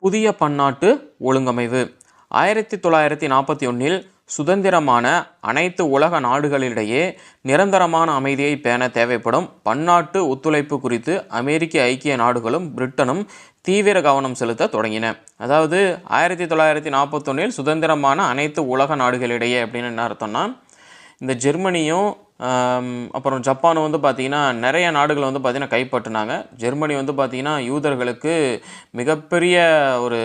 புதிய பன்னாட்டு ஒழுங்கமைவு 1941இல் சுதந்திரமான அனைத்து உலக நாடுகளிடையே நிரந்தரமான அமைதியை பேண தேவைப்படும் பன்னாட்டு ஒத்துழைப்பு குறித்து அமெரிக்க ஐக்கிய நாடுகளும் பிரிட்டனும் தீவிர கவனம் செலுத்த தொடங்கின. அதாவது 1941இல் சுதந்திரமான அனைத்து உலக நாடுகளிடையே அப்படின்னு என்ன அர்த்தம்னா, இந்த ஜெர்மனியும் அப்புறம் ஜப்பானும் வந்து பார்த்திங்கன்னா நிறைய நாடுகளை வந்து பார்த்திங்கன்னா கைப்பற்றினாங்க. ஜெர்மனி வந்து பார்த்திங்கன்னா யூதர்களுக்கு மிகப்பெரிய ஒரு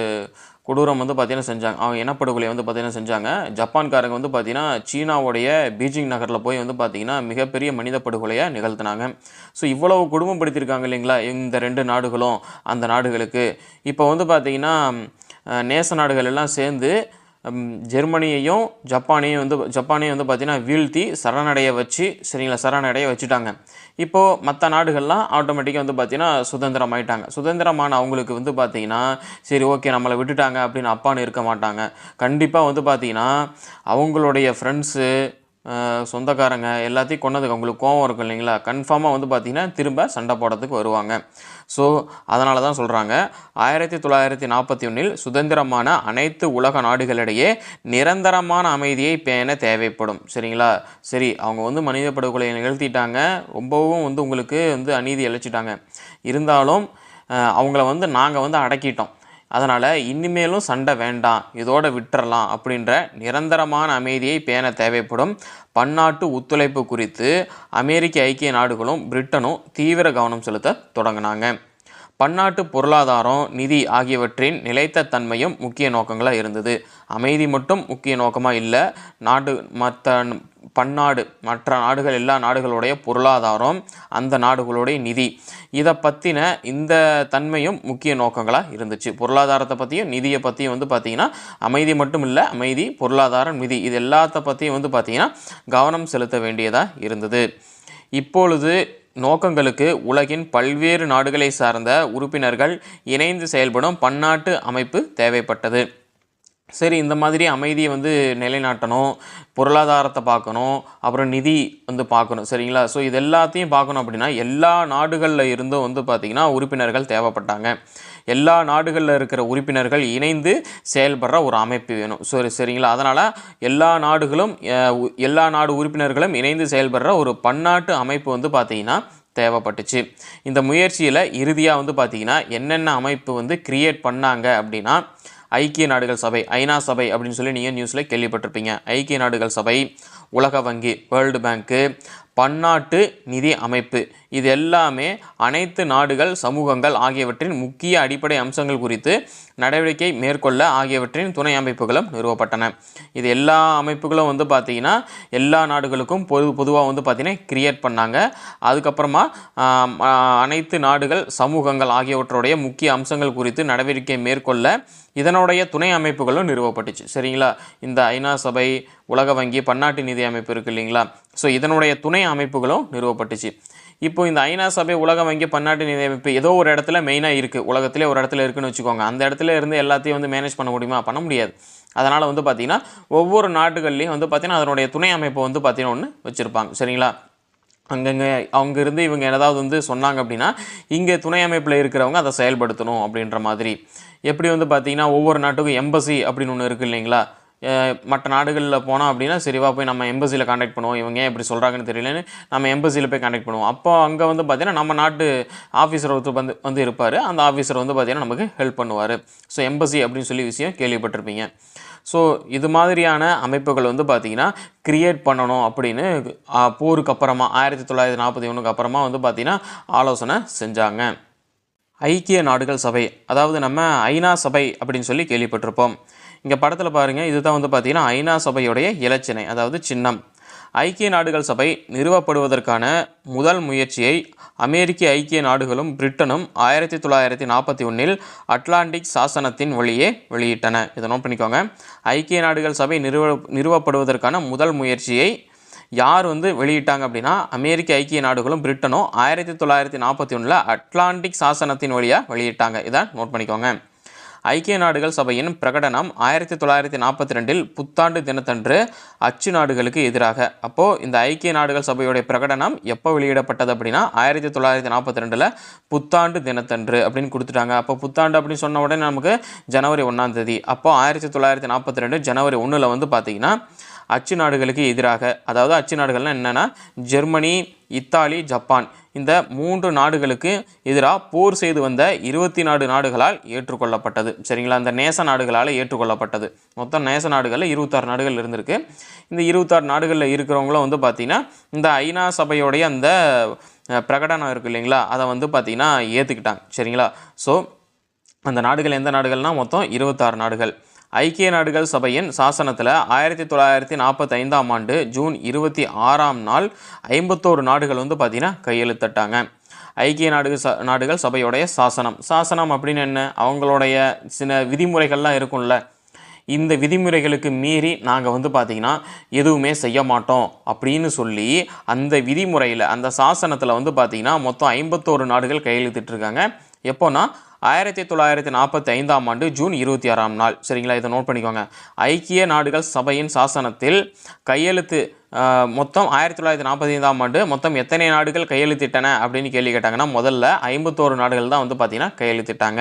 கொடூரம் வந்து பார்த்திங்கன்னா செஞ்சாங்க. அவங்க இனப்படுகொலை வந்து பார்த்திங்கன்னா செஞ்சாங்க. ஜப்பான்காரங்க வந்து பார்த்திங்கன்னா சீனாவுடைய பீஜிங் நகரில் போய் வந்து பார்த்திங்கன்னா மிகப்பெரிய மனித படுகொலையை நிகழ்த்தினாங்க. ஸோ இவ்வளவு கொடுமைப்படுத்தியிருக்காங்க இல்லைங்களா இந்த ரெண்டு நாடுகளும் அந்த நாடுகளுக்கு. இப்போ வந்து பார்த்திங்கன்னா நேச நாடுகள் எல்லாம் சேர்ந்து ஜெர்மனியையும் ஜப்பானையும் வந்து பார்த்திங்கன்னா வீழ்த்தி சரணடைய வச்சுட்டாங்க. இப்போது மற்ற நாடுகள்லாம் ஆட்டோமேட்டிக்காக வந்து பார்த்திங்கன்னா சுதந்திரம் ஆயிட்டாங்க. சுதந்திரமான அவங்களுக்கு வந்து பார்த்திங்கன்னா சரி ஓகே நம்மளை விட்டுட்டாங்க அப்படின்னு அப்பான்னு இருக்க மாட்டாங்க. கண்டிப்பாக வந்து பார்த்திங்கன்னா அவங்களுடைய ஃப்ரெண்ட்ஸு சொந்தக்காரங்க எல்லாத்தையும் கொண்டதுக்கு அவங்களுக்கு கோவம் இருக்கும் இல்லைங்களா, கன்ஃபார்மாக வந்து பார்த்திங்கன்னா திரும்ப சண்டை போடுறதுக்கு வருவாங்க. ஸோ அதனால தான் சொல்கிறாங்க 1941இல் சுதந்திரமான அனைத்து உலக நாடுகளிடையே நிரந்தரமான அமைதியை பேண தேவைப்படும். சரிங்களா, சரி அவங்க வந்து மனித படுகொலையை நிகழ்த்திட்டாங்க, ரொம்பவும் வந்து உங்களுக்கு வந்து அநீதி இழைச்சிட்டாங்க, இருந்தாலும் அவங்கள வந்து நாங்கள் வந்து அடக்கிட்டோம், அதனால் இனிமேலும் சண்டை வேண்டாம், இதோட விட்டுறலாம் அப்படின்ற நிரந்தரமான அமைதியை பேண தேவைப்படும் பன்னாட்டு ஒத்துழைப்பு குறித்து அமெரிக்க ஐக்கிய நாடுகளும் பிரிட்டனும் தீவிர கவனம் செலுத்த தொடங்கினாங்க. பன்னாட்டு பொருளாதாரம், நிதி ஆகியவற்றின் நிலைத்த தன்மையும் முக்கிய நோக்கங்களாக இருந்தது. அமைதி மட்டும் முக்கிய நோக்கமாக இல்லை, மற்ற நாடுகள் எல்லா நாடுகளுடைய பொருளாதாரம், அந்த நாடுகளுடைய நிதி, இதை பற்றின இந்த தன்மையும் முக்கிய நோக்கங்களாக இருந்துச்சு. பொருளாதாரத்தை பற்றியும் நிதியை பற்றியும் வந்து பார்த்திங்கன்னா அமைதி மட்டும் இல்லை, அமைதி, பொருளாதாரம், நிதி இது எல்லாத்த பற்றியும் வந்து பார்த்திங்கன்னா கவனம் செலுத்த வேண்டியதாக இருந்தது. இப்பொழுது நோக்கங்களுக்கு உலகின் பல்வேறு நாடுகளை சார்ந்த உறுப்பினர்கள் இணைந்து செயல்படும் பன்னாட்டு அமைப்பு தேவைப்பட்டது. சரி, இந்த மாதிரி அமைதியை வந்து நிலைநாட்டணும், பொருளாதாரத்தை பார்க்கணும், அப்புறம் நிதி வந்து பார்க்கணும். சரிங்களா, ஸோ இது எல்லாத்தையும் பார்க்கணும் அப்படின்னா எல்லா நாடுகளில் இருந்தும் வந்து பார்த்திங்கன்னா உறுப்பினர்கள் தேவைப்பட்டாங்க. எல்லா நாடுகளில் இருக்கிற உறுப்பினர்கள் இணைந்து செயல்படுற ஒரு அமைப்பு வேணும். சரிங்களா, அதனால் எல்லா நாடு உறுப்பினர்களும் இணைந்து செயல்படுற ஒரு பன்னாட்டு அமைப்பு வந்து பார்த்திங்கன்னா தேவைப்பட்டுச்சு. இந்த முயற்சியில் இறுதியாக வந்து பார்த்திங்கன்னா என்னென்ன அமைப்பு வந்து கிரியேட் பண்ணாங்க அப்படின்னா, ஐக்கிய நாடுகள் சபை, ஐநா சபை அப்படின்னு சொல்லி நீங்கள் நியூஸில் கேள்விப்பட்டிருப்பீங்க. ஐக்கிய நாடுகள் சபை, உலக வங்கி, வேர்ல்டு பேங்க்கு, பன்னாட்டு நிதி அமைப்பு, இது எல்லாமே அனைத்து நாடுகள், சமூகங்கள் ஆகியவற்றின் முக்கிய அடிப்படை அம்சங்கள் குறித்து நடவடிக்கை மேற்கொள்ள ஆகியவற்றின் துணை அமைப்புகளும் நிறுவப்பட்டன. இது எல்லா அமைப்புகளும் வந்து பார்த்திங்கன்னா எல்லா நாடுகளுக்கும் பொதுவாக வந்து பார்த்திங்கன்னா கிரியேட் பண்ணாங்க. அதுக்கப்புறமா அனைத்து நாடுகள், சமூகங்கள் ஆகியவற்றுடைய முக்கிய அம்சங்கள் குறித்து நடவடிக்கை மேற்கொள்ள இதனுடைய துணை அமைப்புகளும் நிறுவப்பட்டுச்சு. சரிங்களா, இந்த ஐநா சபை, உலக வங்கி, பன்னாட்டு நிதி அமைப்பு இருக்குது இல்லைங்களா, ஸோ இதனுடைய துணை அமைப்புகளும் நிறுவப்பட்டுச்சு. இப்போ இந்த ஐநா சபை, உலக வங்கி, பன்னாட்டு நிதி அமைப்பு ஏதோ ஒரு இடத்துல மெயினாக இருக்குது, உலகத்திலே ஒரு இடத்துல இருக்குதுன்னு வச்சுக்கோங்க. அந்த இடத்துல இருந்து எல்லாத்தையும் வந்து மேனேஜ் பண்ண முடியுமா? பண்ண முடியாது. அதனால் வந்து பார்த்திங்கன்னா ஒவ்வொரு நாடுகள்லேயும் வந்து பார்த்திங்கன்னா அதனுடைய துணை அமைப்பை வந்து பார்த்திங்கன்னா ஒன்று வச்சுருப்பாங்க. சரிங்களா, அங்கேருந்து இவங்க ஏதாவது வந்து சொன்னாங்க அப்படின்னா இங்கே துணை அமைப்பில் இருக்கிறவங்க அதை செயல்படுத்தணும் அப்படின்ற மாதிரி. எப்படி வந்து பார்த்திங்கன்னா ஒவ்வொரு நாட்டுக்கும் எம்பசி அப்படின்னு ஒன்று இருக்குது இல்லைங்களா, மற்ற நாடுகளில் போனோம் அப்படின்னா சரிவா போய் நம்ம எம்பசியில் கான்டாக்ட் பண்ணுவோம், இவங்க ஏன் இப்படி சொல்கிறாங்கன்னு தெரியலன்னு நம்ம எம்பசியில் போய் கான்டாக்ட் பண்ணுவோம். அப்போ அங்கே வந்து பார்த்திங்கன்னா நம்ம நாட்டு ஆஃபீஸர் ஒருத்தர் வந்து இருப்பார், அந்த ஆஃபீஸர் வந்து பார்த்திங்கன்னா நமக்கு ஹெல்ப் பண்ணுவார். ஸோ எம்பசி அப்படின்னு சொல்லி விஷயம் கேள்விப்பட்டிருப்பீங்க. ஸோ இது மாதிரியான அமைப்புகள் வந்து பார்த்திங்கன்னா கிரியேட் பண்ணணும் அப்படின்னு போருக்கு அப்புறமா 1941க்கு அப்புறமா வந்து பார்த்திங்கன்னா ஆலோசனை செஞ்சாங்க. ஐக்கிய நாடுகள் சபை, அதாவது நம்ம ஐநா சபை அப்படின்னு சொல்லி கேள்விப்பட்டிருப்போம். இங்கே படத்தில் பாருங்கள், இதுதான் வந்து பார்த்திங்கன்னா ஐநா சபையுடைய இலச்சினை, அதாவது சின்னம். ஐக்கிய நாடுகள் சபை நிறுவப்படுவதற்கான முதல் முயற்சியை அமெரிக்க ஐக்கிய நாடுகளும் பிரிட்டனும் 1941இல் அட்லாண்டிக் சாசனத்தின் வழியே வெளியிட்டன. இதை நோட் பண்ணிக்கோங்க. ஐக்கிய நாடுகள் சபை நிறுவப்படுவதற்கான முதல் முயற்சியை யார் வந்து வெளியிட்டாங்க அப்படின்னா அமெரிக்க ஐக்கிய நாடுகளும் பிரிட்டனும் 1941இல் அட்லாண்டிக் சாசனத்தின் வழியாக வெளியிட்டாங்க. இதை நோட் பண்ணிக்கோங்க. ஐக்கிய நாடுகள் சபையின் பிரகடனம் 1942 புத்தாண்டு தினத்தன்று அச்சு நாடுகளுக்கு எதிராக. அப்போது இந்த ஐக்கிய நாடுகள் சபையுடைய பிரகடனம் எப்போ வெளியிடப்பட்டது அப்படின்னா 1942 புத்தாண்டு தினத்தன்று அப்படின்னு கொடுத்துட்டாங்க. அப்போ புத்தாண்டு அப்படின்னு சொன்ன உடனே நமக்கு ஜனவரி 1 அப்போ 1942 ஜனவரி 1 வந்து பார்த்திங்கன்னா அச்சு நாடுகளுக்கு எதிராக, அதாவது அச்சு நாடுகள்னால் என்னென்னா ஜெர்மனி, இத்தாலி, ஜப்பான் இந்த 3 நாடுகளுக்கு எதிராக போர் செய்து வந்த 24 நாடுகளால் ஏற்றுக்கொள்ளப்பட்டது. சரிங்களா, அந்த நேச நாடுகளால் ஏற்றுக்கொள்ளப்பட்டது. மொத்தம் நேச நாடுகளில் 26 நாடுகள் இருந்திருக்கு. இந்த 26 நாடுகளில் இருக்கிறவங்களும் வந்து பார்த்திங்கன்னா இந்த ஐநா சபையோடைய அந்த பிரகடனம் இருக்குது இல்லைங்களா, அதை வந்து பார்த்திங்கன்னா ஏற்றுக்கிட்டாங்க. சரிங்களா, ஸோ அந்த நாடுகள் எந்த நாடுகள்னால் மொத்தம் 26 நாடுகள். ஐக்கிய நாடுகள் சபையின் சாசனத்தில் 1945 ஜூன் 26 51 நாடுகள் வந்து பார்த்திங்கன்னா கையெழுத்திட்டாங்க. ஐக்கிய நாடுகள் சபையோடைய சாசனம் அப்படின்னு என்ன, அவங்களுடைய சில விதிமுறைகள்லாம் இருக்கும்ல, இந்த விதிமுறைகளுக்கு மீறி நாங்கள் வந்து பார்த்திங்கன்னா எதுவுமே செய்ய மாட்டோம் அப்படின்னு சொல்லி அந்த விதிமுறையில் அந்த சாசனத்தில் வந்து பார்த்திங்கன்னா மொத்தம் 51 நாடுகள் கையெழுத்திட்டிருக்காங்க. எப்போனா 1945 ஜூன் 26 சரிங்களா, இதை நோட் பண்ணிக்கோங்க. ஐக்கிய நாடுகள் சபையின் சாசனத்தில் கையெழுத்து மொத்தம் 1945 மொத்தம் எத்தனை நாடுகள் கையெழுத்திட்டன அப்படின்னு கேள்வி கேட்டாங்கன்னா முதல்ல 51 நாடுகள் தான் வந்து பார்த்திங்கன்னா கையெழுத்திட்டாங்க.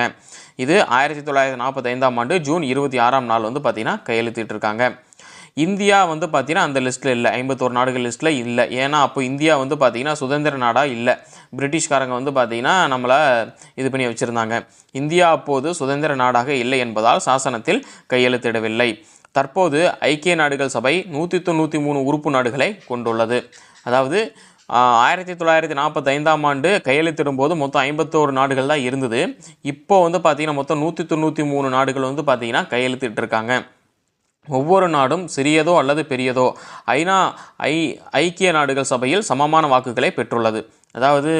இது 1945 ஜூன் 26 வந்து பார்த்திங்கன்னா கையெழுத்திட்டிருக்காங்க. இந்தியா வந்து பார்த்திங்கன்னா அந்த லிஸ்ட்டில் இல்லை, 51 நாடுகள் லிஸ்ட்டில் இல்லை. ஏன்னா அப்போ இந்தியா வந்து பார்த்திங்கன்னா சுதந்திர நாடாக இல்லை. பிரிட்டிஷ்காரங்க வந்து பார்த்திங்கன்னா நம்மளை இது பண்ணி வச்சுருந்தாங்க. இந்தியா அப்போது சுதந்திர நாடாக இல்லை என்பதால் சாசனத்தில் கையெழுத்திடவில்லை. தற்போது ஐக்கிய நாடுகள் சபை 193 உறுப்பு நாடுகளை கொண்டுள்ளது. அதாவது 1945 கையெழுத்திடும் போது மொத்தம் 51 நாடுகள் தான் இருந்தது. இப்போ வந்து பார்த்திங்கன்னா மொத்தம் 193 நாடுகள் வந்து பார்த்திங்கன்னா கையெழுத்திட்டிருக்காங்க. ஒவ்வொரு நாடும் சிறியதோ அல்லது பெரியதோ ஐக்கிய நாடுகள் சபையில் சமமான வாக்குகளை பெற்றுள்ளது. அதாவது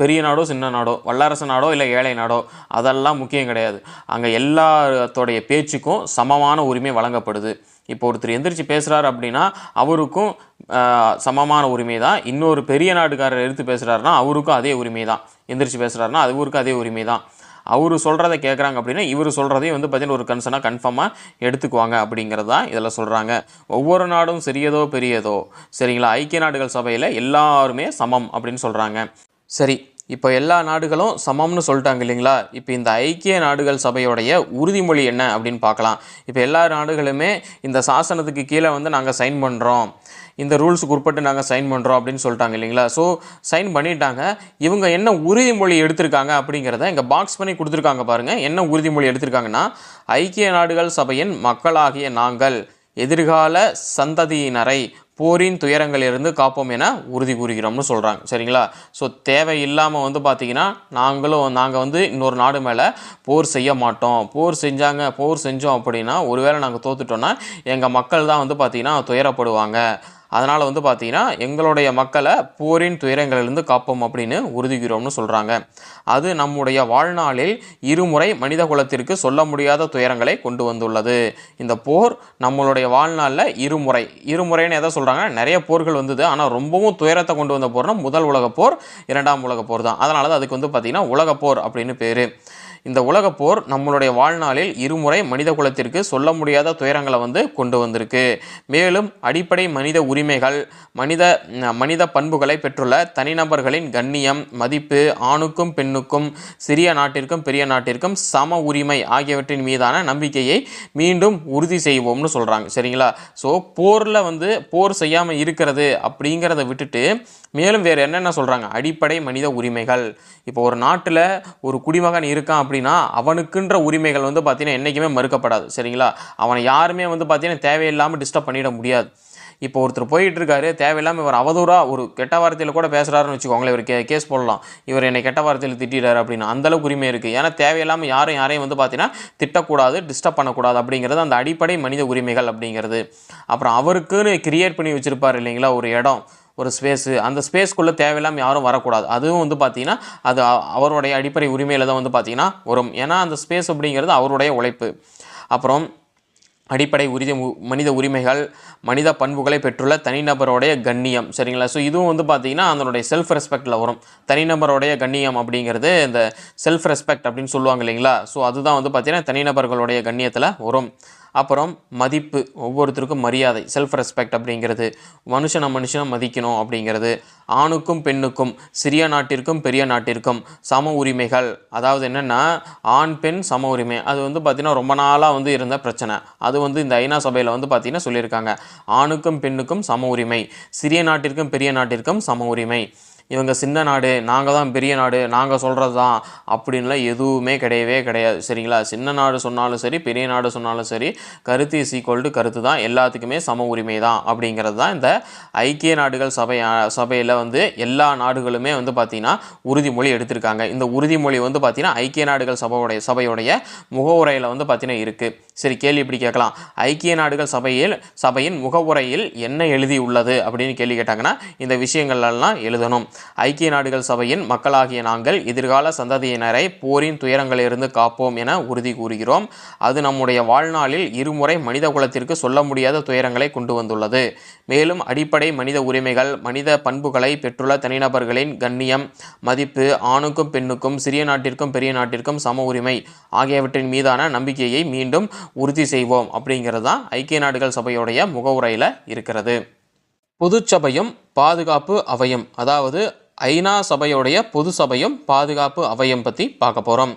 பெரிய நாடோ சின்ன நாடோ, வல்லரசு நாடோ இல்லை ஏழை நாடோ, அதெல்லாம் முக்கியம் கிடையாது. அங்கே எல்லாத்தோடைய பேச்சுக்கும் சமமான உரிமை வழங்கப்படுது. இப்போ ஒருத்தர் எந்திரிச்சு பேசுகிறார் அப்படின்னா அவருக்கும் சமமான உரிமை தான். இன்னொரு பெரிய நாடுகாரர் எடுத்து பேசுகிறாருன்னா அவருக்கும் அதே உரிமை தான். எந்திரிச்சு பேசுகிறாருன்னா அவருக்கும் அதே உரிமை தான். அவர் சொல்கிறத கேட்குறாங்க அப்படின்னா இவர் சொல்கிறதையும் வந்து பார்த்திங்கன்னா ஒரு கன்சர்னாக கன்ஃபார்மாக எடுத்துக்குவாங்க அப்படிங்கிறது தான் இதில் சொல்கிறாங்க. ஒவ்வொரு நாடும் சிறியதோ பெரியதோ சரிங்களா, ஐக்கிய நாடுகள் சபையில் எல்லாருமே சமம் அப்படின்னு சொல்கிறாங்க. சரி, இப்போ எல்லா நாடுகளும் சமம்னு சொல்லிட்டாங்க இல்லைங்களா. இப்போ இந்த ஐக்கிய நாடுகள் சபையோடைய உறுதிமொழி என்ன அப்படின்னு பார்க்கலாம். இப்போ எல்லா நாடுகளுமே இந்த சாசனத்துக்கு கீழே வந்து நாங்கள் சைன் பண்ணுறோம், இந்த ரூல்ஸுக்கு உட்பட்டு நாங்கள் சைன் பண்ணுறோம் அப்படின்னு சொல்லிட்டாங்க இல்லைங்களா. ஸோ சைன் பண்ணிட்டாங்க. இவங்க என்ன உறுதிமொழி எடுத்திருக்காங்க அப்படிங்கிறத இங்கே பாக்ஸ் பண்ணி கொடுத்துருக்காங்க பாருங்கள். என்ன உறுதிமொழி எடுத்திருக்காங்கன்னா, ஐக்கிய நாடுகள் சபையின் மக்களாகிய நாங்கள் எதிர்கால சந்ததியினரை போரின் துயரங்களிலிருந்து காப்போம் என உறுதி கூறுகிறோம்னு சொல்கிறாங்க. சரிங்களா, ஸோ தேவையில்லாமல் வந்து பார்த்திங்கன்னா நாங்கள் வந்து இன்னொரு நாடு மேலே போர் செய்ய மாட்டோம். போர் செஞ்சோம் அப்படின்னா ஒருவேளை நாங்கள் தோத்துட்டோன்னா எங்கள் மக்கள் தான் வந்து பார்த்திங்கன்னா துயரப்படுவாங்க. அதனால் வந்து பார்த்திங்கன்னா எங்களுடைய மக்களை போரின் துயரங்களிலிருந்து காப்போம் அப்படின்னு உறுதிகிறோம்னு சொல்கிறாங்க. அது நம்முடைய வாழ்நாளில் இருமுறை மனித குலத்திற்கு சொல்ல முடியாத துயரங்களை கொண்டு வந்துள்ளது. இந்த போர் நம்மளுடைய வாழ்நாளில் இருமுறைன்னு எதை சொல்கிறாங்கன்னா, நிறைய போர்கள் வந்தது, ஆனால் ரொம்பவும் துயரத்தை கொண்டு வந்த போர்னா முதல் உலகப்போர், 2ஆம் உலகப்போர் தான். அதனால தான் அதுக்கு வந்து பார்த்திங்கன்னா உலகப்போர் அப்படின்னு பேர். இந்த உலகப்போர் நம்மளுடைய வாழ்நாளில் இருமுறை மனித குலத்திற்கு சொல்ல முடியாத துயரங்களை வந்து கொண்டு வந்திருக்கு. மேலும் அடிப்படை மனித உரிமைகள், மனித பண்புகளை பெற்றுள்ள தனிநபர்களின் கண்ணியம், மதிப்பு, ஆணுக்கும் பெண்ணுக்கும், சிறிய நாட்டிற்கும் பெரிய நாட்டிற்கும் சம உரிமை ஆகியவற்றின் மீதான நம்பிக்கையை மீண்டும் உறுதி செய்வோம்னு சொல்கிறாங்க. சரிங்களா, ஸோ போரில் வந்து போர் செய்யாமல் இருக்கிறது அப்படிங்கிறத விட்டுட்டு மேலும் வேறு என்னென்ன சொல்கிறாங்க, அடிப்படை மனித உரிமைகள். இப்போ ஒரு நாட்டில் ஒரு குடிமகன் இருக்கான் அப்படின்னா அவனுக்குன்ற உரிமைகள் வந்து பார்த்திங்கன்னா என்றைக்குமே மறுக்கப்படாது. சரிங்களா, அவனை யாருமே வந்து பார்த்திங்கன்னா தேவையில்லாமல் டிஸ்டர்ப் பண்ணிட முடியாது. இப்போ ஒருத்தர் போயிட்டு இருக்காரு, தேவையில்லாமல் இவர் அவதூறாக ஒரு கெட்ட வார்த்தையில் கூட பேசுகிறாருன்னு வச்சுக்கோங்களேன், இவர் கேஸ் போடலாம், இவர் என்னை கெட்ட வார்த்தையில் திட்டாரு அப்படின்னு. அந்தளவுக்கு உரிமை இருக்குது. ஏன்னா தேவையில்லாமல் யாரையும் வந்து பார்த்தீங்கன்னா திட்டக்கூடாது, டிஸ்டர்ப் பண்ணக்கூடாது அப்படிங்கிறது அந்த அடிப்படை மனித உரிமைகள் அப்படிங்கிறது. அப்புறம் அவருக்குன்னு கிரியேட் பண்ணி வச்சுருப்பார் இல்லைங்களா ஒரு இடம், ஒரு ஸ்பேஸு, அந்த ஸ்பேஸ்க்குள்ளே தேவையில்லாமல் யாரும் வரக்கூடாது. அதுவும் வந்து பார்த்திங்கன்னா அது அவருடைய அடிப்படை உரிமையில் தான் வந்து பார்த்திங்கன்னா வரும். ஏன்னா அந்த ஸ்பேஸ் அப்படிங்கிறது அவருடைய உழைப்பு. அப்புறம் அடிப்படை மனித உரிமைகள், மனித பண்புகளை பெற்றுள்ள தனிநபருடைய கண்ணியம். சரிங்களா? ஸோ இதுவும் வந்து பார்த்திங்கன்னா அதனுடைய செல்ஃப் ரெஸ்பெக்டில் வரும். தனிநபருடைய கண்ணியம் அப்படிங்கிறது இந்த செல்ஃப் ரெஸ்பெக்ட் அப்படின்னு சொல்லுவாங்க இல்லைங்களா? ஸோ அதுதான் வந்து பார்த்திங்கன்னா தனிநபர்களுடைய கண்ணியத்தில் வரும். அப்புறம் மதிப்பு, ஒவ்வொருத்தருக்கும் மரியாதை, செல்ஃப் ரெஸ்பெக்ட் அப்படிங்கிறது, மனுஷனை மதிக்கணும் அப்படிங்கிறது, ஆணுக்கும் பெண்ணுக்கும், சிறிய நாட்டிற்கும் பெரிய நாட்டிற்கும் சம உரிமைகள். அதாவது என்னென்னா ஆண் பெண் சம உரிமை, அது வந்து பார்த்திங்கன்னா ரொம்ப நாளாக வந்து இருந்த பிரச்சனை. அது வந்து இந்த ஐநா சபையில் வந்து பார்த்திங்கன்னா சொல்லியிருக்காங்க. ஆணுக்கும் பெண்ணுக்கும் சம உரிமை, சிறிய நாட்டிற்கும் பெரிய நாட்டிற்கும் சம உரிமை. இவங்க சின்ன நாடு, நாங்கள் தான் பெரிய நாடு, நாங்கள் சொல்கிறது தான் அப்படின்லாம் எதுவுமே கிடையாது. சரிங்களா? சின்ன நாடு சொன்னாலும் சரி, பெரிய நாடு சொன்னாலும் சரி, கருத்து இஸ் ஈக்குவல் டு கருத்து தான், எல்லாத்துக்குமே சம உரிமை தான் அப்படிங்கிறது தான் இந்த ஐக்கிய நாடுகள் சபையில் வந்து எல்லா நாடுகளுமே வந்து பார்த்திங்கன்னா உறுதிமொழி எடுத்திருக்காங்க. இந்த உறுதிமொழி வந்து பார்த்திங்கன்னா ஐக்கிய நாடுகள் சபையுடைய முகவுரையில் வந்து பார்த்திங்கன்னா இருக்குது. சரி, கேள்வி இப்படி கேட்கலாம், ஐக்கிய நாடுகள் சபையின் முகவுரையில் என்ன எழுதி உள்ளது அப்படின்னு கேள்வி கேட்டாங்கன்னா இந்த விஷயங்கள்லாம் எழுதணும். ஐக்கிய நாடுகள் சபையின் மக்களாகிய நாங்கள் எதிர்கால சந்ததியினரை போரின் துயரங்களிலிருந்து காப்போம் என உறுதி கூறுகிறோம். அது நம்முடைய வாழ்நாளில் இருமுறை மனித குலத்திற்கு சொல்ல முடியாத துயரங்களை கொண்டு வந்துள்ளது. மேலும் அடிப்படை மனித உரிமைகள், மனித பண்புகளை பெற்றுள்ள தனிநபர்களின் கண்ணியம், மதிப்பு, ஆணுக்கும் பெண்ணுக்கும், சிறிய நாட்டிற்கும் பெரிய நாட்டிற்கும் சம உரிமை ஆகியவற்றின் மீதான நம்பிக்கையை மீண்டும் உறுதி செய்வோம் அப்படிங்கிறது தான் ஐக்கிய நாடுகள் சபையுடைய முகவுரையில் இருக்கிறது. பொதுச்சபையும் பாதுகாப்பு அவையும், அதாவது ஐநா சபையுடைய பொது சபையும் பாதுகாப்பு அவையும் பற்றி பார்க்க போகிறோம்.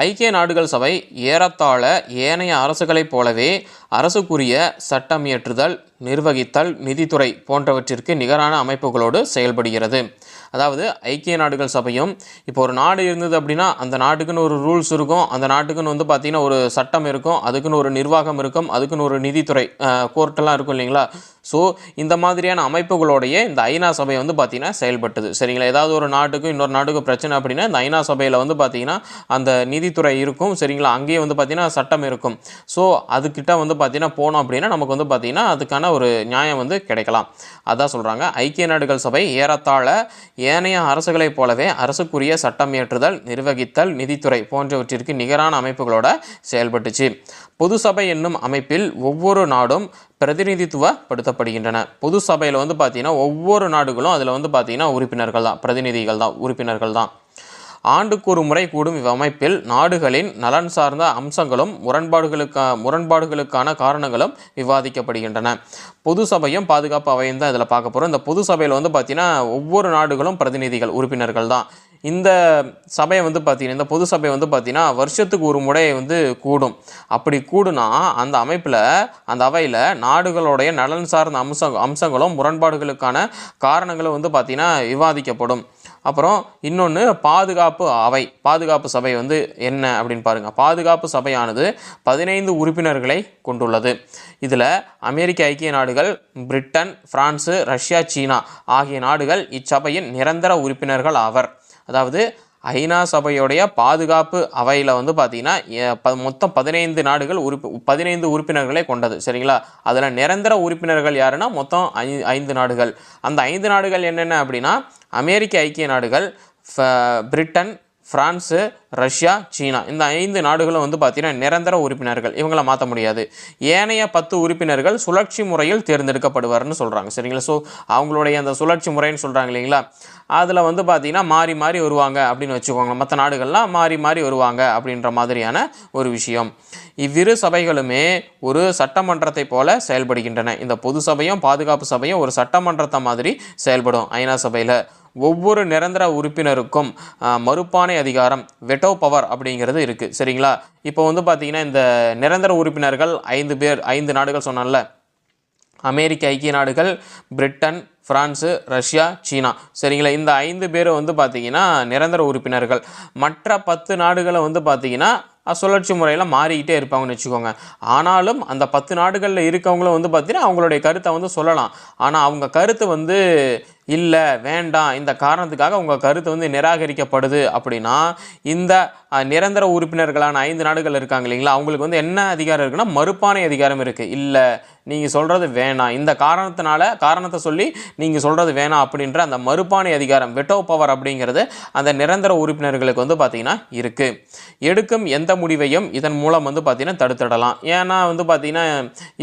ஐக்கிய நாடுகள் சபை ஏறத்தாழ ஏனைய அரசுகளைப் போலவே அரசுக்குரிய சட்டம் இயற்றுதல், நிர்வகித்தல், நிதித்துறை போன்றவற்றிற்கு நிகரான அமைப்புகளோடு செயல்படுகிறது. அதாவது ஐக்கிய நாடுகள் சபையும் இப்போ ஒரு நாடு இருந்தது அப்படின்னா அந்த நாட்டுக்குன்னு ஒரு ரூல்ஸ் இருக்கும், அந்த நாட்டுக்குன்னு வந்து பார்த்திங்கன்னா ஒரு சட்டம் இருக்கும், அதுக்குன்னு ஒரு நிர்வாகம் இருக்கும், அதுக்குன்னு ஒரு நிதித்துறை கோர்ட்டெல்லாம் இருக்கும் இல்லைங்களா? ஸோ இந்த மாதிரியான அமைப்புகளோடைய இந்த ஐநா சபை வந்து பார்த்திங்கன்னா செயல்பட்டுது. சரிங்களா? ஏதாவது ஒரு நாட்டுக்கும் இன்னொரு நாட்டுக்கும் பிரச்சனை அப்படின்னா இந்த ஐநா சபையில் வந்து பார்த்திங்கன்னா அந்த நீதித்துறை இருக்கும். சரிங்களா? அங்கேயே வந்து பார்த்திங்கன்னா சட்டம் இருக்கும். ஸோ அதுக்கிட்ட வந்து பார்த்திங்கன்னா போனோம் அப்படின்னா நமக்கு வந்து பார்த்திங்கன்னா அதுக்கான ஒரு நியாயம் வந்து கிடைக்கலாம். அதான் சொல்கிறாங்க, ஐக்கிய நாடுகள் சபை ஏறத்தாழ ஏனைய அரசுகளைப் போலவே அரசுக்குரிய சட்டம் இயற்றுதல், நிர்வகித்தல், நிதித்துறை போன்றவற்றிற்கு நிகரான அமைப்புகளோட செயல்பட்டுச்சு. பொது சபை என்னும் அமைப்பில் ஒவ்வொரு நாடும் பிரதிநிதித்துவப்படுத்தப்படுகின்றன. பொது சபையில் வந்து பார்த்திங்கன்னா ஒவ்வொரு நாடுகளும் அதில் வந்து பார்த்திங்கன்னா உறுப்பினர்கள் தான், பிரதிநிதிகள் தான், உறுப்பினர்கள் தான். ஆண்டுக்கு ஒரு முறை கூடும் இவ்வமைப்பில் நாடுகளின் நலன் சார்ந்த அம்சங்களும் முரண்பாடுகளுக்கான காரணங்களும் விவாதிக்கப்படுகின்றன. பொது சபையும் பாதுகாப்பு அவையும் தான் இதில் பார்க்க போகிறோம். இந்த பொது சபையில் வந்து பார்த்திங்கன்னா ஒவ்வொரு நாடுகளும் பிரதிநிதிகள், உறுப்பினர்கள் தான். இந்த சபையை வந்து பார்த்திங்கன்னா இந்த பொது சபை வந்து பார்த்திங்கன்னா வருஷத்துக்கு ஒரு முறை வந்து கூடும். அப்படி கூடுனா அந்த அமைப்பில், அந்த அவையில் நாடுகளுடைய நலன் சார்ந்த அம்சங்களும் முரண்பாடுகளுக்கான காரணங்களும் வந்து பார்த்திங்கன்னா விவாதிக்கப்படும். அப்புறம் இன்னொன்று பாதுகாப்பு சபை வந்து என்ன அப்படின்னு பாருங்கள். பாதுகாப்பு சபையானது 15 உறுப்பினர்களை கொண்டுள்ளது. இதில் அமெரிக்க ஐக்கிய நாடுகள், பிரிட்டன், பிரான்ஸு, ரஷ்யா, சீனா ஆகிய நாடுகள் இச்சபையின் நிரந்தர உறுப்பினர்கள் ஆவர். அதாவது ஐநா சபையுடைய பாதுகாப்பு அவையில் வந்து பார்த்திங்கன்னா மொத்தம் 15 உறுப்பினர்களை கொண்டது. சரிங்களா? அதில் நிரந்தர உறுப்பினர்கள் யாருன்னா மொத்தம் 5 நாடுகள். அந்த 5 நாடுகள் என்னென்ன அப்படின்னா அமெரிக்க ஐக்கிய நாடுகள், பிரிட்டன், பிரான்ஸு, ரஷ்யா, சீனா. இந்த 5 நாடுகளும் வந்து பார்த்திங்கன்னா நிரந்தர உறுப்பினர்கள், இவங்கள மாற்ற முடியாது. ஏனைய 10 உறுப்பினர்கள் சுழற்சி முறையில் தேர்ந்தெடுக்கப்படுவார்னு சொல்கிறாங்க. சரிங்களா? ஸோ அவங்களுடைய அந்த சுழற்சி முறைன்னு சொல்கிறாங்க இல்லைங்களா, அதில் வந்து பார்த்திங்கன்னா மாறி மாறி வருவாங்க அப்படின்னு வச்சுக்கோங்க. மற்ற நாடுகள்லாம் மாறி மாறி வருவாங்க அப்படின்ற மாதிரியான ஒரு விஷயம். இவ்விரு சபைகளுமே ஒரு சட்டமன்றத்தை போல செயல்படுகின்றன. இந்த பொது சபையும் பாதுகாப்பு சபையும் ஒரு சட்டமன்றத்தை மாதிரி செயல்படும். ஐநா சபையில் ஒவ்வொரு நிரந்தர உறுப்பினருக்கும் மறுப்பானை அதிகாரம், வெட்டோ பவர் அப்படிங்கிறது இருக்குது. சரிங்களா? இப்போ வந்து பார்த்திங்கன்னா இந்த நிரந்தர உறுப்பினர்கள் 5 நாடுகள் சொன்னால, அமெரிக்க ஐக்கிய நாடுகள், பிரிட்டன், பிரான்ஸு, ரஷ்யா, சீனா. சரிங்களா? இந்த 5 பேரும் வந்து பார்த்திங்கன்னா நிரந்தர உறுப்பினர்கள். மற்ற 10 நாடுகளை வந்து பார்த்திங்கன்னா சுழற்சி முறையில் மாறிக்கிட்டே இருப்பாங்கன்னு வச்சுக்கோங்க. ஆனாலும் அந்த 10 நாடுகளில் இருக்கவங்களும் வந்து பார்த்திங்கன்னா அவங்களுடைய கருத்தை வந்து சொல்லலாம். ஆனால் அவங்க கருத்து வந்து இல்லை, வேண்டாம், இந்த காரணத்துக்காக உங்கள் கருத்து வந்து நிராகரிக்கப்படுது அப்படின்னா இந்த நிரந்தர உறுப்பினர்களான 5 நாடுகள் இருக்காங்க இல்லைங்களா, அவங்களுக்கு வந்து என்ன அதிகாரம் இருக்குன்னா மறுப்பானை அதிகாரம் இருக்குது. இல்லை, நீங்கள் சொல்கிறது வேணாம், இந்த காரணத்தை சொல்லி நீங்கள் சொல்கிறது வேணாம் அப்படின்ற அந்த மறுபாணி அதிகாரம் வெட்டோ பவர் அப்படிங்கிறது அந்த நிரந்தர உறுப்பினர்களுக்கு வந்து பார்த்திங்கன்னா இருக்குது. எடுக்கும் எந்த முடிவையும் இதன் மூலம் வந்து பார்த்திங்கன்னா தடுத்துடலாம். ஏன்னா வந்து பார்த்திங்கன்னா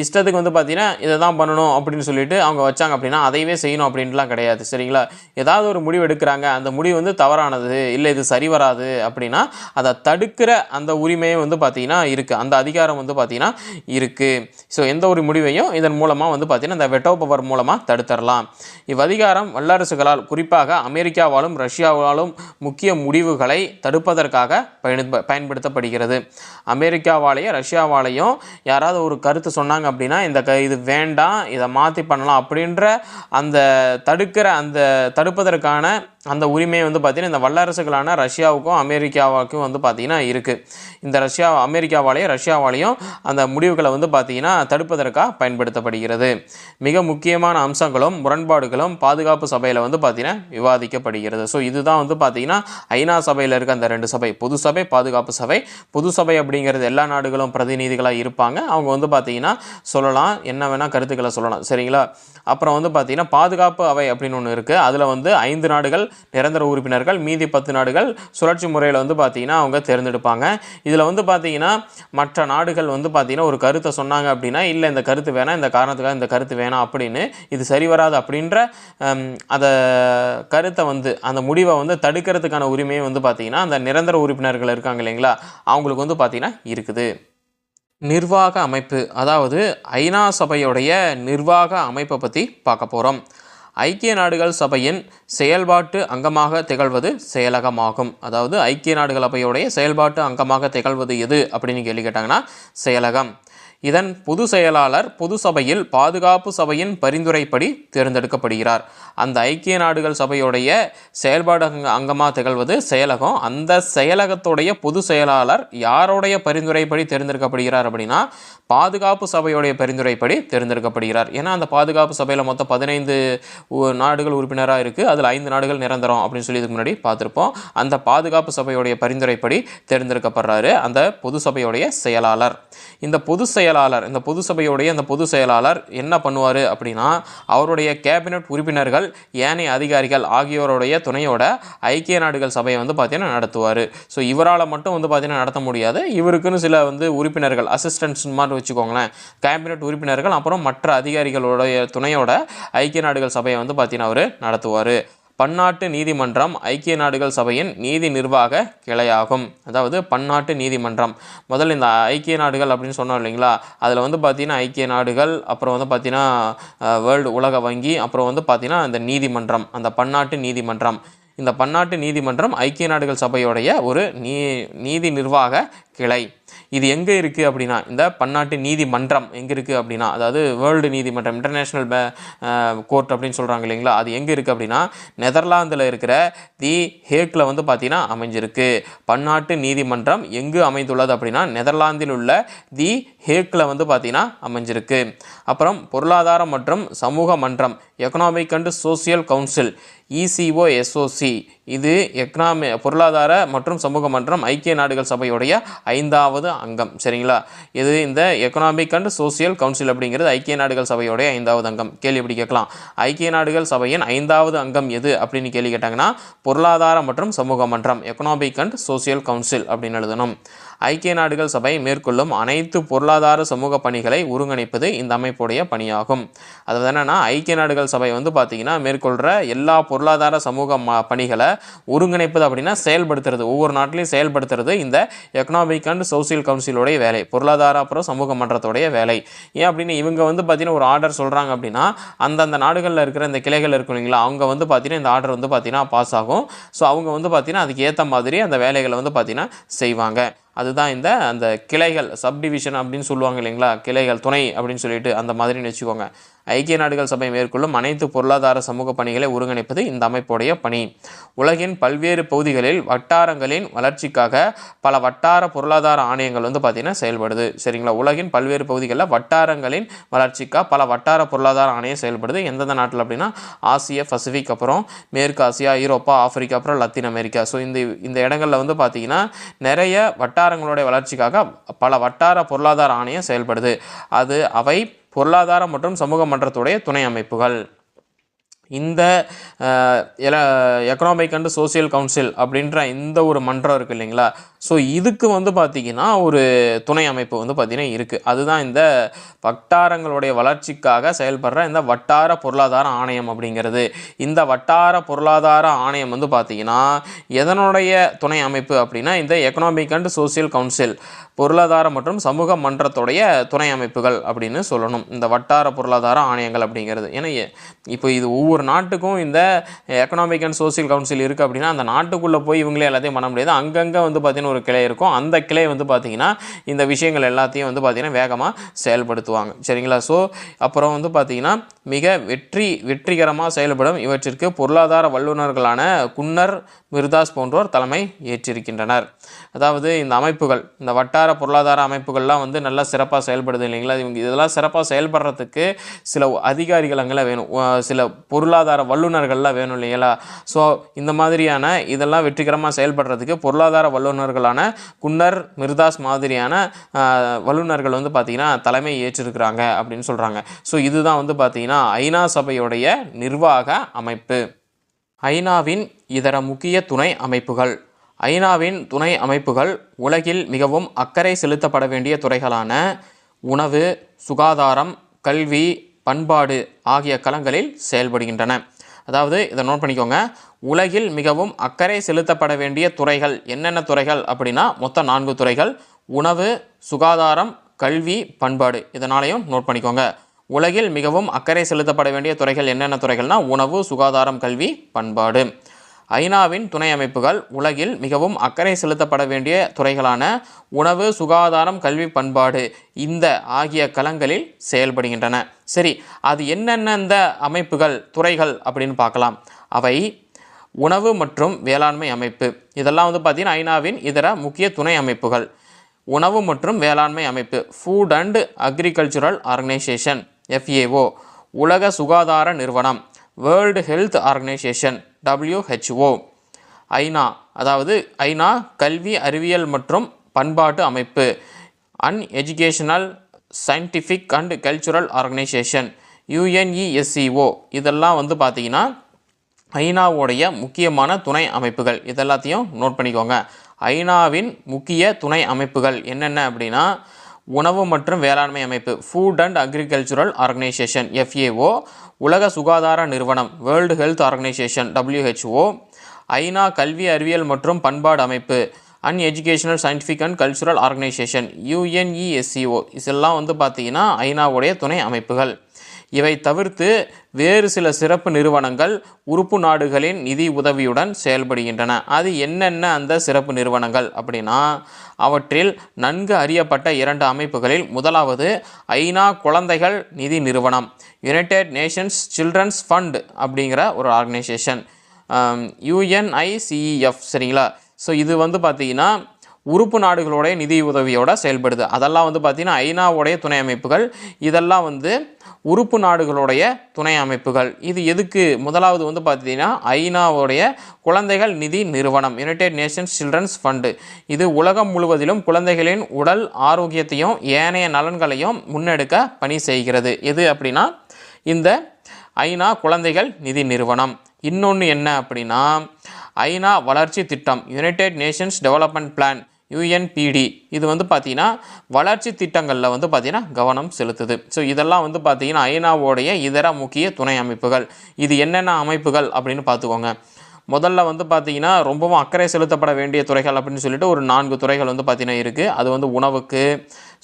இஷ்டத்துக்கு வந்து பார்த்திங்கன்னா இதை தான் பண்ணணும் அப்படின்னு சொல்லிட்டு அவங்க வச்சாங்க அப்படின்னா அதையவே செய்யணும் அப்படின்ட்டுலாம் கிடையாது. சரிங்களா? ஏதாவது ஒரு முடிவு எடுக்கிறாங்க, அந்த முடிவு வந்து தவறானது, இல்லை இது சரி வராது அப்படின்னா அதை தடுக்கிற அந்த உரிமையும் வந்து பார்த்திங்கன்னா இருக்குது, அந்த அதிகாரம் வந்து பார்த்திங்கன்னா இருக்குது. ஸோ எந்த ஒரு முடிவையும் இதன் மூலமாக வந்து பார்த்திங்கன்னா இந்த வெட்டோ பவர் மூலமாக தடுத்துடலாம். இவ்வதிகாரம் வல்லரசுகளால், குறிப்பாக அமெரிக்காவாலும் ரஷ்யாவாலும் முக்கிய முடிவுகளை தடுப்பதற்காக பயன்படுத்தப்படுகிறது. அமெரிக்காவாலேயும் ரஷ்யாவாலேயும் யாராவது ஒரு கருத்து சொன்னாங்க அப்படின்னா இது வேண்டாம், இதை மாற்றி பண்ணலாம் அப்படின்ற அந்த தடுப்பதற்கான அந்த உரிமையை வந்து பார்த்திங்கன்னா இந்த வல்லரசுகளான ரஷ்யாவுக்கும் அமெரிக்காவுக்கும் வந்து பார்த்திங்கன்னா இருக்குது. இந்த அமெரிக்காவாலேயும் ரஷ்யாவாலேயும் அந்த முடிவுகளை வந்து பார்த்திங்கன்னா தடுப்பதற்காக பயன்படுத்தப்படுகிறது. மிக முக்கியமான அம்சங்களும் முரண்பாடுகளும் பாதுகாப்பு சபையில் வந்து பார்த்திங்கன்னா விவாதிக்கப்படுகிறது. ஸோ இதுதான் வந்து பார்த்திங்கன்னா ஐநா சபையில் இருக்க அந்த 2 சபை, பொது சபை, பாதுகாப்பு சபை. பொது சபை அப்படிங்கிறது எல்லா நாடுகளும் பிரதிநிதிகளாக இருப்பாங்க. அவங்க வந்து பார்த்திங்கன்னா சொல்லலாம், என்ன வேணால் கருத்துக்களை சொல்லலாம். சரிங்களா? அப்புறம் வந்து பார்த்திங்கன்னா பாதுகாப்பு அவை அப்படின்னு ஒன்று இருக்குது. அதில் வந்து 5 நாடுகள் நிரந்தர உறுப்பினர்கள், மீதி 10 நாடுகள் சுழற்சி முறையில் வந்து பார்த்திங்கன்னா அவங்க தேர்ந்தெடுப்பாங்க. இதில் வந்து பார்த்திங்கன்னா மற்ற நாடுகள் வந்து பார்த்திங்கன்னா ஒரு கருத்தை சொன்னாங்க அப்படின்னா, இல்லை இந்த கருத்து வேணாம், இந்த காரணத்துக்காக இந்த கருத்து வேணாம் அப்படின்னு, இது சரி வராது அப்படின்ற அந்த கருத்தை வந்து அந்த முடிவை வந்து தடுக்கிறதுக்கான உரிமையை வந்து பார்த்திங்கன்னா அந்த நிரந்தர உறுப்பினர்கள் இருக்காங்க இல்லைங்களா, அவங்களுக்கு வந்து பார்த்திங்கன்னா இருக்குது. நிர்வாக அமைப்பு, அதாவது ஐநா சபையுடைய நிர்வாக அமைப்பை பற்றி பார்க்க போகிறோம். ஐக்கிய நாடுகள் சபையின் செயல்பாட்டு அங்கமாக திகழ்வது செயலகமாகும். அதாவது ஐக்கிய நாடுகள் சபையுடைய செயல்பாட்டு அங்கமாக திகழ்வது எது அப்படின்னு கேள்வி கேட்டாங்கன்னா செயலகம். இதன் பொது செயலாளர் பொது சபையில் பாதுகாப்பு சபையின் பரிந்துரைப்படி தேர்ந்தெடுக்கப்படுகிறார். அந்த ஐக்கிய நாடுகள் சபையுடைய செயல்பாடு அங்கமாக திகழ்வது செயலகம். அந்த செயலகத்துடைய பொது செயலாளர் யாருடைய பரிந்துரைப்படி தேர்ந்தெடுக்கப்படுகிறார் அப்படின்னா பாதுகாப்பு சபையுடைய பரிந்துரைப்படி தேர்ந்தெடுக்கப்படுகிறார். ஏன்னா அந்த பாதுகாப்பு சபையில் மொத்தம் 15 நாடுகள் உறுப்பினராக இருக்குது. அதில் 5 நாடுகள் நிரந்தரம் அப்படின்னு சொல்லி இதுக்கு முன்னாடி பார்த்துருப்போம். அந்த பாதுகாப்பு சபையுடைய பரிந்துரைப்படி தேர்ந்தெடுக்கப்படுறாரு அந்த பொது சபையுடைய செயலாளர். இந்த பொது சபையுடைய அந்த பொது செயலாளர் என்ன பண்ணுவார் அப்படின்னா அவருடைய கேபினட் உறுப்பினர்கள், ஏனைய அதிகாரிகள் ஆகியோருடைய துணையோட ஐக்கிய நாடுகள் சபையை வந்து பார்த்தீங்கன்னா நடத்துவார். ஸோ இவரால் மட்டும் வந்து பார்த்தீங்கன்னா நடத்த முடியாது. இவருக்குன்னு சில வந்து உறுப்பினர்கள், அசிஸ்டன்ட்ஸ் மாதிரி வச்சுக்கோங்களேன், கேபினட் உறுப்பினர்கள், அப்புறம் மற்ற அதிகாரிகளுடைய துணையோட ஐக்கிய நாடுகள் சபையை வந்து பார்த்தீங்கன்னா அவர் நடத்துவார். பன்னாட்டு நீதிமன்றம் ஐக்கிய நாடுகள் சபையின் நீதி நிர்வாக கிளையாகும். அதாவது பன்னாட்டு நீதிமன்றம், முதல்ல இந்த ஐக்கிய நாடுகள் அப்படின்னு சொன்னோம் இல்லைங்களா, அதில் வந்து பார்த்திங்கன்னா ஐக்கிய நாடுகள், அப்புறம் வந்து பார்த்திங்கன்னா வேர்ல்டு உலக வங்கி, அப்புறம் வந்து பார்த்திங்கன்னா இந்த நீதிமன்றம், அந்த பன்னாட்டு நீதிமன்றம். இந்த பன்னாட்டு நீதிமன்றம் ஐக்கிய நாடுகள் சபையுடைய ஒரு நீதி நிர்வாக கிளை. இது எங்கே இருக்குது அப்படின்னா, இந்த பன்னாட்டு நீதிமன்றம் எங்கே இருக்குது அப்படின்னா, அதாவது வேர்ல்டு நீதிமன்றம், இன்டர்நேஷ்னல் கோர்ட் அப்படின்னு சொல்கிறாங்க இல்லைங்களா, அது எங்கே இருக்குது அப்படின்னா நெதர்லாந்தில் இருக்கிற தி ஹேக்கில் வந்து பார்த்திங்கன்னா அமைஞ்சிருக்கு. பன்னாட்டு நீதிமன்றம் எங்கு அமைந்துள்ளது அப்படின்னா நெதர்லாந்தில் உள்ள தி ஹேக்கில் வந்து பார்த்திங்கன்னா அமைஞ்சிருக்கு. அப்புறம் பொருளாதாரம் மற்றும் சமூக மன்றம், economic and social council, ECOSOC, இது பொருளாதார மற்றும் சமூக மன்றம் ஐக்கிய நாடுகள் சபையுடைய 5வது அங்கம். சரிங்களா? இது இந்த எக்கனாமிக் அண்ட் சோசியல் கவுன்சில் அப்படிங்கிறது ஐக்கிய நாடுகள் சபையுடைய 5வது அங்கம். கேள்வி எப்படி கேட்கலாம், ஐக்கிய நாடுகள் சபையின் 5வது அங்கம் எது அப்படின்னு கேள்வி கேட்டாங்கன்னா பொருளாதார மற்றும் சமூக மன்றம், எக்கனாமிக் அண்ட் சோசியல் கவுன்சில் அப்படின்னு எழுதணும். ஐக்கிய நாடுகள் சபை மேற்கொள்ளும் அனைத்து பொருளாதார சமூக பணிகளை ஒருங்கிணைப்பது இந்த அமைப்புடைய பணியாகும். அது என்னன்னா ஐக்கிய நாடுகள் சபை வந்து பார்த்திங்கன்னா மேற்கொள்கிற எல்லா பொருளாதார சமூக பணிகளை ஒருங்கிணைப்பது அப்படின்னா செயல்படுத்துறது, ஒவ்வொரு நாட்டிலையும் செயல்படுத்துறது இந்த எக்கனாமிக் அண்ட் சோசியல் கவுன்சிலோடைய வேலை, பொருளாதார அப்புறம் சமூக மன்றத்தோடைய வேலை. ஏன் அப்படின்னு இவங்க வந்து பார்த்திங்கன்னா ஒரு ஆர்டர் சொல்கிறாங்க அப்படின்னா அந்தந்த நாடுகளில் இருக்கிற இந்த கிளைகள் இருக்கும் இல்லைங்களா, அவங்க வந்து பார்த்திங்கன்னா இந்த ஆர்டர் வந்து பார்த்திங்கன்னா பாஸ் ஆகும். ஸோ அவங்க வந்து பார்த்திங்கன்னா அதுக்கு ஏற்ற மாதிரி அந்த வேலைகளை வந்து பார்த்திங்கன்னா செய்வாங்க. அதுதான் அந்த கிளைகள், சப்டிவிஷன் அப்படின்னு சொல்லுவாங்க இல்லைங்களா, கிளைகள், துணை அப்படின்னு சொல்லிட்டு அந்த மாதிரின்னு வச்சுக்கோங்க. ஐக்கிய நாடுகள் சபை மேற்கொள்ளும் அனைத்து பொருளாதார சமூக பணிகளை ஒருங்கிணைப்பது இந்த அமைப்புடைய பணி. உலகின் பல்வேறு பகுதிகளில் வட்டாரங்களின் வளர்ச்சிக்காக பல வட்டார பொருளாதார ஆணையங்கள் வந்து பார்த்திங்கன்னா செயல்படுது. சரிங்களா? உலகின் பல்வேறு பகுதிகளில் வட்டாரங்களின் வளர்ச்சிக்காக பல வட்டார பொருளாதார ஆணையம் செயல்படுது. எந்தெந்த நாட்டில் அப்படின்னா ஆசியா, பசிபிக், அப்புறம் மேற்கு ஆசியா, ஐரோப்பா, ஆப்பிரிக்கா, அப்புறம் லத்தீன் அமெரிக்கா. ஸோ இந்த இடங்களில் வந்து பார்த்திங்கன்னா நிறைய வட்டாரங்களுடைய வளர்ச்சிக்காக பல வட்டார பொருளாதார ஆணையம் செயல்படுது. அவை பொருளாதார மற்றும் சமூக மன்றத்துடைய துணை அமைப்புகள். இந்த எக்கனாமிக் அண்ட் சோசியல் கவுன்சில் அப்படின்ற இந்த ஒரு மன்றம் இருக்குது இல்லைங்களா, ஸோ இதுக்கு வந்து பார்த்திங்கன்னா ஒரு துணை அமைப்பு வந்து பார்த்திங்கன்னா இருக்குது. அதுதான் இந்த வட்டாரங்களுடைய வளர்ச்சிக்காக செயல்படுற இந்த வட்டார பொருளாதார ஆணையம் அப்படிங்கிறது. இந்த வட்டார பொருளாதார ஆணையம் வந்து பார்த்திங்கன்னா எதனுடைய துணை அமைப்பு அப்படின்னா இந்த எக்கனாமிக் அண்ட் சோசியல் கவுன்சில், பொருளாதார மற்றும் சமூக மன்றத்துடைய துணை அமைப்புகள் அப்படின்னு சொல்லணும் இந்த வட்டார பொருளாதார ஆணையங்கள் அப்படிங்கிறது. ஏன்னா இப்போ இது ஒவ்வொரு நாட்டுக்கும் இந்த எக்கனாமிக் அண்ட் சோசியல் கவுன்சில் இருக்குது அப்படின்னா அந்த நாட்டுக்குள்ளே போய் இவங்களே எல்லாத்தையும் பண்ண முடியாது. அங்கங்கே வந்து பார்த்திங்கன்னா ஒரு கிளை இருக்கும். அந்த கிளை வந்து பார்த்திங்கன்னா இந்த விஷயங்கள் எல்லாத்தையும் வந்து பார்த்திங்கன்னா வேகமாக செயல்படுத்துவாங்க. சரிங்களா? ஸோ அப்புறம் வந்து பார்த்திங்கன்னா மிக வெற்றிகரமாக செயல்படும் இவற்றிற்கு பொருளாதார வல்லுநர்களான குன்னர் மிர்தாஸ் போன்றோர் தலைமை ஏற்றிருக்கின்றனர். அதாவது இந்த அமைப்புகள், இந்த வட்டார பொருளாதார அமைப்புகள்லாம் வந்து நல்லா சிறப்பாக செயல்படுது இல்லைங்களா, இவங்க இதெல்லாம் சிறப்பாக செயல்படுறதுக்கு சில அதிகாரிகள் அங்கெல்லாம் வேணும், சில பொருளாதார வல்லுநர்கள்லாம் வேணும் இல்லைங்களா. ஸோ இந்த மாதிரியான இதெல்லாம் வெற்றிகரமாக செயல்படுறதுக்கு பொருளாதார வல்லுநர்களான குன்னர் மிர்தாஸ் மாதிரியான வல்லுநர்கள் வந்து பார்த்திங்கன்னா தலைமை ஏற்றிருக்கிறாங்க அப்படின்னு சொல்கிறாங்க. ஸோ இதுதான் வந்து பார்த்திங்கன்னா ஐநா சபையுடைய நிர்வாக அமைப்பு. ஐநாவின் இதர முக்கிய துணை அமைப்புகள். ஐநாவின் துணை அமைப்புகள் உலகில் மிகவும் அக்கறை செலுத்தப்பட வேண்டிய துறைகளான உணவு, சுகாதாரம், கல்வி, பண்பாடு ஆகிய களங்களில் செயல்படுகின்றன. அதாவது இதை நோட் பண்ணிக்கோங்க, உலகில் மிகவும் அக்கறை செலுத்தப்பட வேண்டிய துறைகள் என்னென்ன துறைகள் அப்படின்னா மொத்தம் 4 துறைகள்: உணவு, சுகாதாரம், கல்வி, பண்பாடு. இதனாலையும் நோட் பண்ணிக்கோங்க. உலகில் மிகவும் அக்கறை செலுத்தப்பட வேண்டிய துறைகள் என்னென்ன துறைகள்னா உணவு, சுகாதாரம், கல்வி, பண்பாடு. ஐநாவின் துணை அமைப்புகள் உலகில் மிகவும் அக்கறை செலுத்தப்பட வேண்டிய துறைகளான உணவு, சுகாதாரம், கல்வி, பண்பாடு இந்த ஆகிய களங்களில் செயல்படுகின்றன. சரி, அது என்னென்ன இந்த அமைப்புகள் துறைகள் அப்படின்னு பார்க்கலாம். அவை உணவு மற்றும் வேளாண்மை அமைப்பு. இதெல்லாம் வந்து பார்த்திங்கன்னா ஐநாவின் இதர முக்கிய துணை அமைப்புகள். உணவு மற்றும் வேளாண்மை அமைப்பு, food and agricultural organisation FAO, உலக சுகாதார நிறுவனம் வேர்ல்டு ஹெல்த் ஆர்கனைசேஷன் WHO, ஐநா அதாவது ஐநா கல்வி, அறிவியல் மற்றும் பண்பாட்டு அமைப்பு, educational scientific and cultural organisation UNESCO. இதெல்லாம் வந்து பார்த்திங்கன்னா ஐநாவுடைய முக்கியமான துணை அமைப்புகள். இதெல்லாத்தையும் நோட் பண்ணிக்கோங்க. ஐநாவின் முக்கிய துணை அமைப்புகள் என்னென்ன அப்படின்னா உணவு மற்றும் வேளாண்மை அமைப்பு food and agricultural organisation FAO, உலக சுகாதார நிறுவனம் வேர்ல்டு ஹெல்த் ஆர்கனைசேஷன் WHO, ஐநா கல்வி, அறிவியல் மற்றும் பண்பாடு அமைப்பு educational scientific and cultural organisation UNESCO. இதெல்லாம் வந்து பார்த்திங்கன்னா ஐநாவுடைய துணை அமைப்புகள். இவை தவிர்த்து வேறு சில சிறப்பு நிறுவனங்கள் உறுப்பு நாடுகளின் நிதி உதவியுடன் செயல்படுகின்றன. அது என்னென்ன அந்த சிறப்பு நிறுவனங்கள் அப்படின்னா அவற்றில் நன்கு அறியப்பட்ட 2 அமைப்புகளில் முதலாவது ஐநா குழந்தைகள் நிதி நிறுவனம், யுனைடெட் நேஷன்ஸ் சில்ட்ரன்ஸ் ஃபண்ட் அப்படிங்கிற ஒரு ஆர்கனைசேஷன், UNICEF. சரிங்களா? ஸோ இது வந்து பார்த்திங்கன்னா உறுப்பு நாடுகளுடைய நிதி உதவியோடு செயல்படுது. அதெல்லாம் வந்து பார்த்திங்கன்னா ஐநாவுடைய துணை அமைப்புகள். இதெல்லாம் வந்து உறுப்பு நாடுகளுடைய துணை அமைப்புகள். இது எதுக்கு? முதலாவது வந்து பார்த்திங்கன்னா ஐநாவுடைய குழந்தைகள் நிதி நிறுவனம், யுனைடெட் நேஷன்ஸ் சில்ட்ரன்ஸ் ஃபண்டு. இது உலகம் முழுவதிலும் குழந்தைகளின் உடல் ஆரோக்கியத்தையும் ஏனைய நலன்களையும் முன்னெடுக்க பணி செய்கிறது. எது அப்படின்னா இந்த ஐநா குழந்தைகள் நிதி நிறுவனம். இன்னொன்று என்ன அப்படின்னா ஐநா வளர்ச்சி திட்டம், United Nations development plan UNPD. இது வந்து பார்த்திங்கன்னா வளர்ச்சி திட்டங்களில் வந்து பார்த்திங்கன்னா கவனம் செலுத்துது. ஸோ இதெல்லாம் வந்து பார்த்திங்கன்னா ஐநாவோடைய இதர முக்கிய துணை அமைப்புகள். இது என்னென்ன அமைப்புகள் அப்படின்னு பார்த்துக்கோங்க. முதல்ல வந்து பார்த்திங்கன்னா ரொம்பவும் அக்கறை செலுத்தப்பட வேண்டிய துறைகள் அப்படின்னு சொல்லிட்டு ஒரு 4 துறைகள் வந்து பார்த்திங்கன்னா இருக்குது. அது வந்து உணவுக்கு,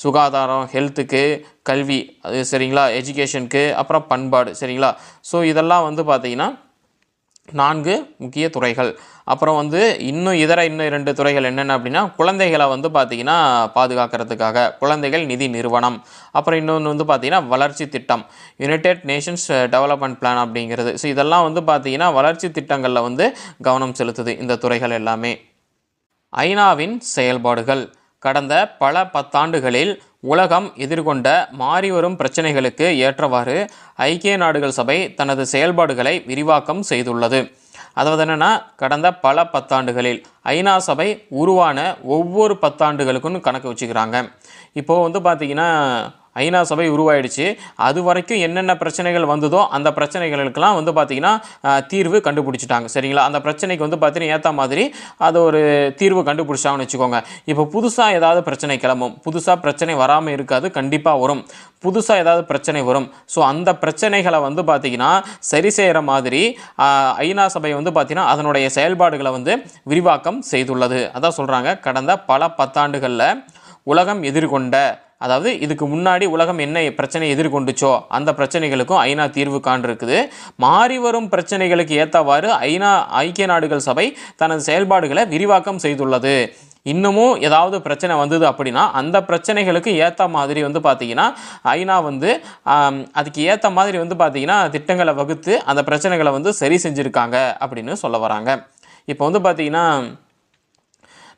சுகாதாரம், ஹெல்த்துக்கு, கல்வி, அது சரிங்களா, எஜுகேஷனுக்கு, அப்புறம் பண்பாடு. சரிங்களா? ஸோ இதெல்லாம் வந்து பார்த்திங்கன்னா 4 முக்கிய துறைகள். அப்புறம் வந்து இன்னும் 2 துறைகள் என்னென்ன அப்படின்னா குழந்தைகளை வந்து பார்த்திங்கன்னா பாதுகாக்கிறதுக்காக குழந்தைகள் நிதி நிறுவனம். அப்புறம் இன்னொன்று வந்து பார்த்திங்கன்னா வளர்ச்சி திட்டம், யுனைடெட் நேஷன்ஸ் டெவலப்மெண்ட் பிளான் அப்படிங்கிறது. ஸோ இதெல்லாம் வந்து பார்த்திங்கன்னா வளர்ச்சி திட்டங்களில் வந்து கவனம் செலுத்துது இந்த துறைகள் எல்லாமே. ஐநாவின் செயல்பாடுகள். கடந்த பல 10 ஆண்டுகளில் உலகம் எதிர்கொண்ட மாறிவரும் பிரச்சனைகளுக்கு ஏற்றவாறு ஐக்கிய நாடுகள் சபை தனது செயல்பாடுகளை விரிவாக்கம் செய்துள்ளது. அதாவது என்னென்னா கடந்த பல 10 ஆண்டுகளில் ஐநா சபை உருவான ஒவ்வொரு 10 ஆண்டுகளுக்கும் கணக்கு வச்சுக்கிறாங்க. இப்போது வந்து பார்த்திங்கன்னா ஐநா சபை உருவாயிடுச்சு. அது வரைக்கும் என்னென்ன பிரச்சனைகள் வந்ததோ அந்த பிரச்சனைகளுக்கெல்லாம் வந்து பார்த்திங்கன்னா தீர்வு கண்டுபிடிச்சிட்டாங்க. சரிங்களா? அந்த பிரச்சனைக்கு வந்து பார்த்தீங்கன்னா ஏற்ற மாதிரி அது ஒரு தீர்வு கண்டுபிடிச்சாங்கன்னு வச்சுக்கோங்க. இப்போ புதுசாக ஏதாவது பிரச்சனை கிளம்பும். புதுசாக பிரச்சனை வராமல் இருக்காது, கண்டிப்பாக வரும். புதுசாக ஏதாவது பிரச்சனை வரும். ஸோ அந்த பிரச்சனைகளை வந்து பார்த்திங்கன்னா சரி செய்கிற மாதிரி ஐநா சபை வந்து பார்த்திங்கன்னா அதனுடைய செயல்பாடுகளை வந்து விரிவாக்கம் செய்துள்ளது. அதான் சொல்கிறாங்க, கடந்த பல பத்தாண்டுகளில் உலகம் எதிர்கொண்ட, அதாவது இதுக்கு முன்னாடி உலகம் என்ன பிரச்சனை எதிர்கொண்டுச்சோ அந்த பிரச்சனைகளுக்கும் ஐநா தீர்வு காண்டிருக்குது. மாறி வரும் பிரச்சனைகளுக்கு ஏற்றவாறு ஐக்கிய நாடுகள் சபை தனது செயல்பாடுகளை விரிவாக்கம் செய்துள்ளது. இன்னமும் ஏதாவது பிரச்சனை வந்தது அப்படின்னா அந்த பிரச்சனைகளுக்கு ஏற்ற மாதிரி வந்து பார்த்திங்கன்னா ஐநா வந்து அதுக்கு ஏற்ற மாதிரி வந்து பார்த்திங்கன்னா திட்டங்களை வகுத்து அந்த பிரச்சனைகளை வந்து சரி செஞ்சுருக்காங்க அப்படின்னு சொல்ல வராங்க. இப்போ வந்து பார்த்திங்கன்னா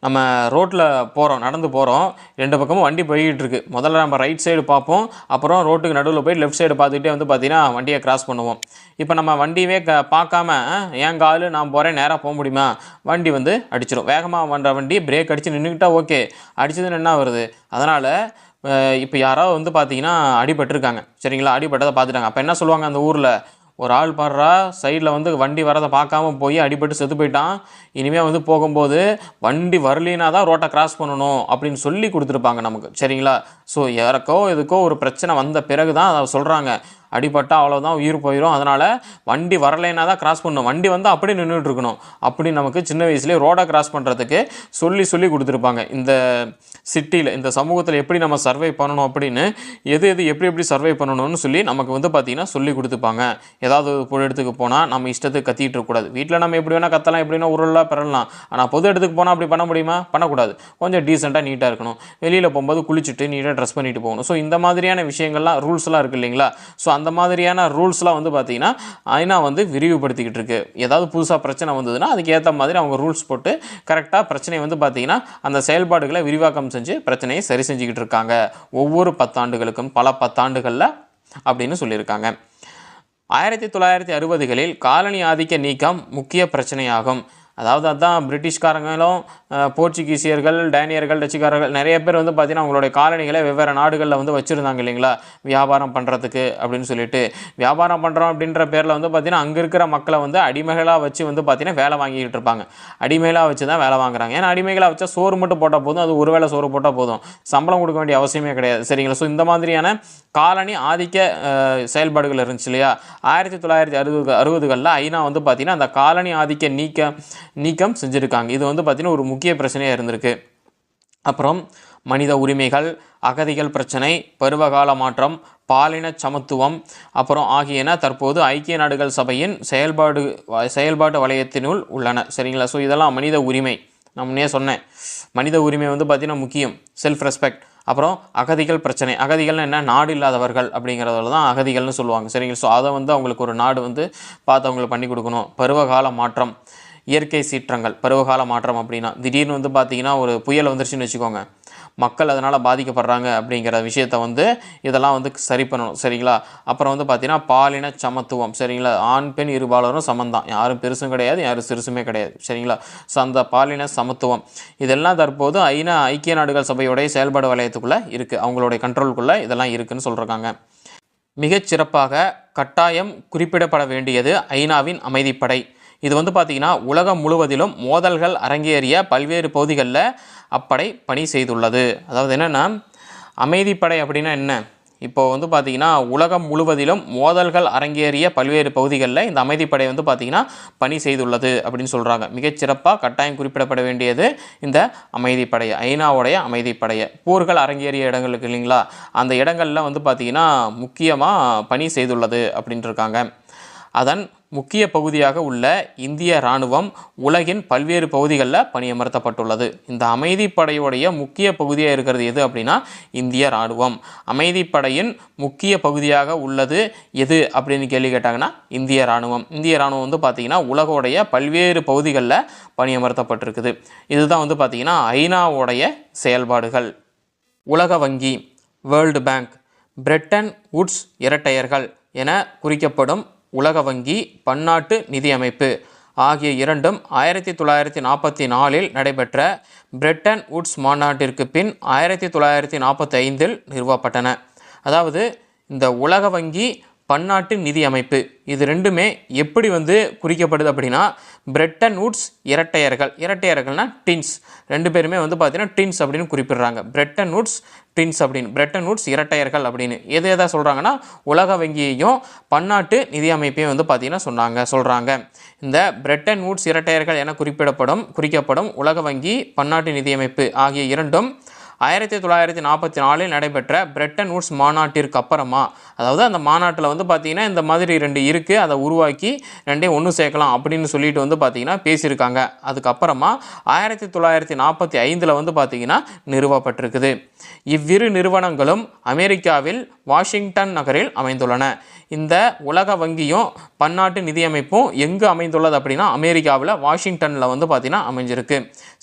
நம்ம ரோட்டில் போகிறோம், நடந்து போகிறோம், ரெண்டு பக்கமும் வண்டி போய்கிட்டு இருக்குது. முதல்ல நம்ம ரைட் சைடு பார்ப்போம், அப்புறம் ரோட்டுக்கு நடுவில் போய் லெஃப்ட் சைடு பார்த்துக்கிட்டே வந்து பார்த்திங்கன்னா வண்டியை கிராஸ் பண்ணுவோம். இப்போ நம்ம வண்டியவே பார்க்காம என் காலு நான் போகிறேன் நேராக போக முடியுமா? வண்டி வந்து அடிச்சிடும். வேகமாக வந்த வண்டி பிரேக் அடித்து நின்றுக்கிட்டா ஓகே, அடித்ததுன்னு என்ன வருது? அதனால் இப்போ யாராவது வந்து பார்த்திங்கன்னா அடிபட்டிருக்காங்க, சரிங்களா? அடிபட்டதை பார்த்துட்டாங்க. அப்போ என்ன சொல்லுவாங்க அந்த ஊரில்? ஒரு ஆள் பாடுறா சைடில் வந்து வண்டி வரதை பார்க்காம போய் அடிபட்டு செத்து போயிட்டான், இனிமேல் வந்து போகும்போது வண்டி வரலினா தான் ரோட்டை கிராஸ் பண்ணணும் அப்படின்னு சொல்லி கொடுத்துருப்பாங்க நமக்கு, சரிங்களா? ஸோ யாருக்கோ எதுக்கோ ஒரு பிரச்சனை வந்த பிறகு தான் அதை சொல்கிறாங்க, அடிபட்டால் அவ்வளோதான் உயிர் போயிடும், அதனால் வண்டி வரலைன்னா தான் கிராஸ் பண்ணணும், வண்டி வந்து அப்படியே நின்றுட்டு இருக்கணும் அப்படி நமக்கு சின்ன வயசுலேயே ரோடை கிராஸ் பண்ணுறதுக்கு சொல்லி கொடுத்துருப்பாங்க. இந்த சிட்டியில் இந்த சமூகத்தில் எப்படி நம்ம சர்வை பண்ணணும் அப்படின்னு எது எப்படி சர்வை பண்ணணும்னு சொல்லி நமக்கு வந்து பார்த்திங்கன்னா சொல்லி கொடுத்துப்பாங்க. ஏதாவது ஒரு இடத்துக்கு போனால் நம்ம இஷ்டத்துக்கு கத்திட்டு இருக்கக்கூடாது. வீட்டில் நம்ம எப்படி வேணால் கத்தலாம், எப்படி வேணால் உருளலாம் பெறலாம். ஆனால் பொது இடத்துக்கு போனால் அப்படி பண்ண முடியுமா? பண்ணக்கூடாது. கொஞ்சம் டீசெண்டாக நீட்டாக இருக்கணும். வெளியில் போகும்போது குளிச்சுட்டு நீட்டாக ட்ரெஸ் பண்ணிட்டு போகணும். ஸோ இந்த மாதிரியான விஷயங்கள்லாம் ரூல்ஸ்லாம் இருக்குது இல்லைங்களா? ஸோ அந்த மாதிரியான ரூல்ஸ்லாம் வந்து பார்த்திங்கன்னா ஐநா வந்து விரிவுபடுத்திக்கிட்டு இருக்கு. ஏதாவது புதுசாக பிரச்சனை வந்ததுன்னா அதுக்கு ஏற்ற மாதிரி அவங்க ரூல்ஸ் போட்டு கரெக்டாக பிரச்சனையை வந்து பார்த்திங்கன்னா அந்த செயல்பாடுகளை விரிவாக்கம் செஞ்சு பிரச்சனையை சரி செஞ்சுக்கிட்டு இருக்காங்க ஒவ்வொரு 10 ஆண்டுகளுக்கும், பல 10 ஆண்டுகளில் அப்படின்னு சொல்லியிருக்காங்க. 1960களில் காலனி ஆதிக்க நீக்கம் முக்கிய பிரச்சனையாகும். அதாவது அதுதான் பிரிட்டிஷ்காரங்களும் போர்ச்சுகீசியர்கள், டேனியர்கள், டச்சுக்காரர்கள் நிறைய பேர் வந்து பார்த்திங்கன்னா அவங்களுடைய காலனிகளை வெவ்வேறு நாடுகளில் வந்து வச்சுருந்தாங்க இல்லைங்களா, வியாபாரம் பண்ணுறதுக்கு அப்படின்னு சொல்லிட்டு. வியாபாரம் பண்ணுறோம் அப்படின்ற பேரில் வந்து பார்த்திங்கன்னா அங்கே இருக்கிற மக்களை வந்து அடிமைகளாக வச்சு வந்து பார்த்திங்கன்னா வேலை வாங்கிக்கிட்டு இருப்பாங்க. அடிமைகளாக வச்சு தான் வேலை வாங்குறாங்க. ஏன்னா அடிமைகளாக வச்சா சோறு மட்டும் போட்டால் போதும், அது ஒரு வேளை சோறு போட்டால் போதும், சம்பளம் கொடுக்க வேண்டிய அவசியமே கிடையாது, சரிங்களா? ஸோ இந்த மாதிரியான காலனி ஆதிக்க செயல்பாடுகள் இருந்துச்சு இல்லையா? 1960களில் ஐநா வந்து பார்த்திங்கன்னா அந்த காலனி ஆதிக்க நீக்கம் செஞ்சுருக்காங்க. இது வந்து பார்த்திங்கன்னா ஒரு முக்கிய பிரச்சனையாக இருந்திருக்கு. அப்புறம் மனித உரிமைகள், அகதிகள் பிரச்சனை, பருவகால மாற்றம், பாலின சமத்துவம் அப்புறம் ஆகியன தற்போது ஐக்கிய நாடுகள் சபையின் செயல்பாட்டு வலயத்தினுள் உள்ளன, சரிங்களா? ஸோ இதெல்லாம் மனித உரிமை. நான் முன்னே சொன்னேன், மனித உரிமை வந்து பார்த்திங்கன்னா முக்கியம், செல்ஃப் ரெஸ்பெக்ட். அப்புறம் அகதிகள் பிரச்சனை, அகதிகள்னு என்ன? நாடு இல்லாதவர்கள் அப்படிங்கிறதுல தான் அகதிகள்னு சொல்லுவாங்க, சரிங்களா? ஸோ அதை வந்து அவங்களுக்கு ஒரு நாடு வந்து பார்த்து அவங்களுக்கு பண்ணி கொடுக்கணும். பருவகால மாற்றம், இயற்கை சீற்றங்கள். பருவகால மாற்றம் அப்படின்னா திடீர்னு வந்து பார்த்திங்கன்னா ஒரு புயல் வந்துருச்சுன்னு வச்சுக்கோங்க, மக்கள் அதனால் பாதிக்கப்படுறாங்க அப்படிங்கிற விஷயத்தை வந்து இதெல்லாம் வந்து சரி பண்ணணும், சரிங்களா? அப்புறம் வந்து பார்த்திங்கன்னா பாலின சமத்துவம், சரிங்களா? ஆண் பெண் இருபாலரும் சமந்தான், யாரும் பெருசும் கிடையாது, யாரும் சிறுசுமே கிடையாது, சரிங்களா? ஸோ அந்த பாலின சமத்துவம் இதெல்லாம் தற்போது ஐக்கிய நாடுகள் சபையுடைய செயல்பாடு வலயத்துக்குள்ளே இருக்குது, அவங்களுடைய கண்ட்ரோலுக்குள்ளே இதெல்லாம் இருக்குதுன்னு சொல்கிறாங்க. மிகச்சிறப்பாக கட்டாயம் குறிப்பிடப்பட வேண்டியது ஐநாவின் அமைதிப்படை. இது வந்து பார்த்திங்கன்னா உலகம் முழுவதிலும் மோதல்கள் அரங்கேறிய பல்வேறு பகுதிகளில் அப்படை பணி செய்துள்ளது. அதாவது என்னென்னா அமைதிப்படை அப்படின்னா என்ன? இப்போது வந்து பார்த்திங்கன்னா உலகம் முழுவதிலும் மோதல்கள் அரங்கேறிய பல்வேறு பகுதிகளில் இந்த அமைதிப்படை வந்து பார்த்திங்கன்னா பணி செய்துள்ளது அப்படின்னு சொல்கிறாங்க. மிகச்சிறப்பாக கட்டாயம் குறிப்பிடப்பட வேண்டியது இந்த அமைதிப்படையை, ஐநாவுடைய அமைதிப்படையை. போர்கள் அரங்கேறிய இடங்களுக்கு இல்லைங்களா, அந்த இடங்களில் வந்து பார்த்திங்கன்னா முக்கியமாக பணி செய்துள்ளது அப்படின்ட்டுருக்காங்க. அதன் முக்கிய பகுதியாக உள்ள இந்திய இராணுவம் உலகின் பல்வேறு பகுதிகளில் பணியமர்த்தப்பட்டுள்ளது. இந்த அமைதிப்படையுடைய முக்கிய பகுதியாக இருக்கிறது எது அப்படின்னா இந்திய இராணுவம். அமைதிப்படையின் முக்கிய பகுதியாக உள்ளது எது அப்படின்னு கேள்வி கேட்டாங்கன்னா இந்திய இராணுவம். இந்திய இராணுவம் வந்து பார்த்திங்கன்னா உலகோடைய பல்வேறு பகுதிகளில் பணியமர்த்தப்பட்டிருக்குது. இதுதான் வந்து பார்த்திங்கன்னா ஐநாவுடைய செயல்பாடுகள். உலக வங்கி, வேர்ல்டு பேங்க், பிரெட்டன் வுட்ஸ் இரட்டையர்கள் என குறிக்கப்படும் உலக வங்கி, பன்னாட்டு நிதி அமைப்பு ஆகிய இரண்டும் 1944இல் நடைபெற்ற பிரெட்டன் வுட்ஸ் மாநாட்டிற்கு பின் 1945இல் நிறுவப்பட்டன. அதாவது இந்த உலக வங்கி, பன்னாட்டு நிதி அமைப்பு இது ரெண்டுமே எப்படி வந்து குறிக்கப்படுது அப்படின்னா, பிரெட்டன் வூட்ஸ் இரட்டையர்கள்னா ட்வின்ஸ், ரெண்டு பேருமே வந்து பார்த்தீங்கன்னா ட்வின்ஸ் அப்படின்னு குறிப்பிடுறாங்க. பிரெட்டன் வூட்ஸ் ட்வின்ஸ் அப்படின்னு, பிரெட்டன் வூட்ஸ் இரட்டையர்கள் அப்படின்னு எதை சொல்கிறாங்கன்னா, உலக வங்கியையும் பன்னாட்டு நிதி அமைப்பையும் வந்து பார்த்தீங்கன்னா சொல்கிறாங்க. இந்த பிரெட்டன் வூட்ஸ் இரட்டையர்கள் என குறிக்கப்படும் உலக வங்கி, பன்னாட்டு நிதியமைப்பு ஆகிய இரண்டும் 1944 நடைபெற்ற பிரெட்டன் வூட்ஸ் மாநாட்டிற்கு அப்புறமா, அதாவது அந்த மாநாட்டில் வந்து பார்த்திங்கன்னா இந்த மாதிரி ரெண்டு இருக்குது, அதை உருவாக்கி ரெண்டையும் ஒன்று சேர்க்கலாம் அப்படின்னு சொல்லிட்டு வந்து பார்த்திங்கன்னா பேசியிருக்காங்க. அதுக்கப்புறமா 1945 வந்து பார்த்திங்கன்னா நிறுவப்பட்டிருக்குது. இவ்விரு நிறுவனங்களும் அமெரிக்காவில் வாஷிங்டன் நகரில் அமைந்துள்ளன. இந்த உலக வங்கியும் பன்னாட்டு நிதியமைப்பும் எங்கே அமைந்துள்ளது அப்படின்னா, அமெரிக்காவில் வாஷிங்டனில் வந்து பார்த்திங்கன்னா அமைஞ்சிருக்கு.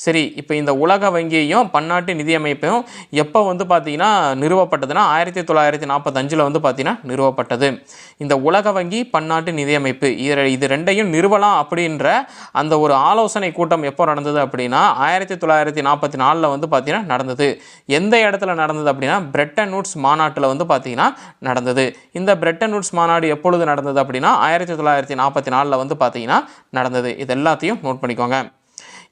சரி, இப்போ இந்த உலக வங்கியையும் பன்னாட்டு நிதியமைப்பையும் எப்போ வந்து பார்த்திங்கன்னா நிறுவப்பட்டதுன்னா 1945 வந்து பார்த்திங்கன்னா நிறுவப்பட்டது. இந்த உலக வங்கி, பன்னாட்டு நிதியமைப்பு இது ரெண்டையும் நிறுவலாம் அப்படின்ற அந்த ஒரு ஆலோசனை கூட்டம் எப்போ நடந்தது அப்படின்னா 1944 வந்து பார்த்திங்கன்னா நடந்தது. எந்த இடத்துல நடந்தது அப்படின்னா, பிரெட்டன் வூட்ஸ் மாநாட்டில் வந்து பார்த்திங்கன்னா நடந்தது. இந்த பிரெட்டன் வூட்ஸ் மாநாடு எப்பொழுது நடந்தது அப்படின்னா 1944 வந்து பார்த்திங்கன்னா நடந்தது. இது எல்லாத்தையும் நோட் பண்ணிக்கோங்க.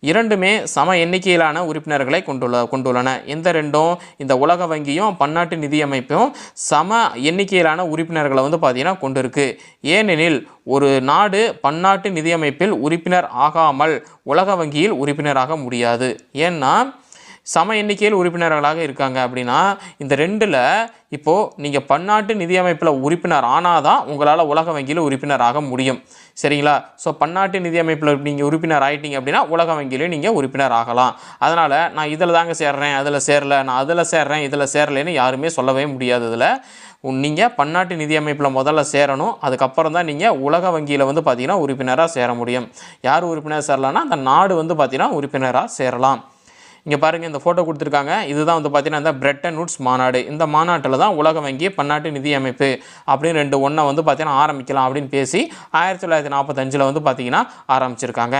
இரண்டுமே சம எண்ணிக்கையிலான உறுப்பினர்களை கொண்டுள்ளன. எந்த ரெண்டும், இந்த உலக வங்கியும் பன்னாட்டு நிதியமைப்பும் சம எண்ணிக்கையிலான உறுப்பினர்களை வந்து பார்த்திங்கன்னா கொண்டிருக்கு. ஏனெனில் ஒரு நாடு பன்னாட்டு நிதியமைப்பில் உறுப்பினர் ஆகாமல் உலக வங்கியில் உறுப்பினராக முடியாது. ஏன்னா சம எண்ணிக்கையில் உறுப்பினர்களாக இருக்காங்க அப்படின்னா, இந்த ரெண்டில் இப்போது நீங்கள் பன்னாட்டு நிதியமைப்பில் உறுப்பினர் ஆனால் தான் உங்களால் உலக வங்கியில் உறுப்பினராக முடியும். சரிங்களா? ஸோ பன்னாட்டு நிதியமைப்பில் நீங்கள் உறுப்பினர் ஆகிட்டீங்க அப்படின்னா உலக வங்கியிலையும் நீங்கள் உறுப்பினர் ஆகலாம். அதனால் நான் இதில் தாங்க சேர்றேன், அதில் சேரலை, நான் அதில் சேர்றேன், இதில் சேரலைன்னு யாருமே சொல்லவே முடியாது. இதில் நீங்கள் பன்னாட்டு நிதியமைப்பில் முதல்ல சேரணும், அதுக்கப்புறம் தான் நீங்கள் உலக வங்கியில் வந்து பார்த்திங்கன்னா உறுப்பினராக சேர முடியும். யார் உறுப்பினர் சேரலான்னா அந்த நாடு வந்து பார்த்திங்கன்னா உறுப்பினராக சேரலாம். இங்கே பாருங்கள், இந்த ஃபோட்டோ கொடுத்துருக்காங்க. இதுதான் வந்து பார்த்திங்கன்னா இந்த பிரெட்டன் வூட்ஸ் மாநாடு. இந்த மாநாட்டில் தான் உலக வங்கி, பன்னாட்டு நிதியமைப்பு அப்படின்னு ரெண்டு ஒன்றை வந்து பார்த்திங்கன்னா ஆரம்பிக்கலாம் அப்படின்னு பேசி 1945 வந்து பார்த்திங்கன்னா ஆரம்பிச்சிருக்காங்க.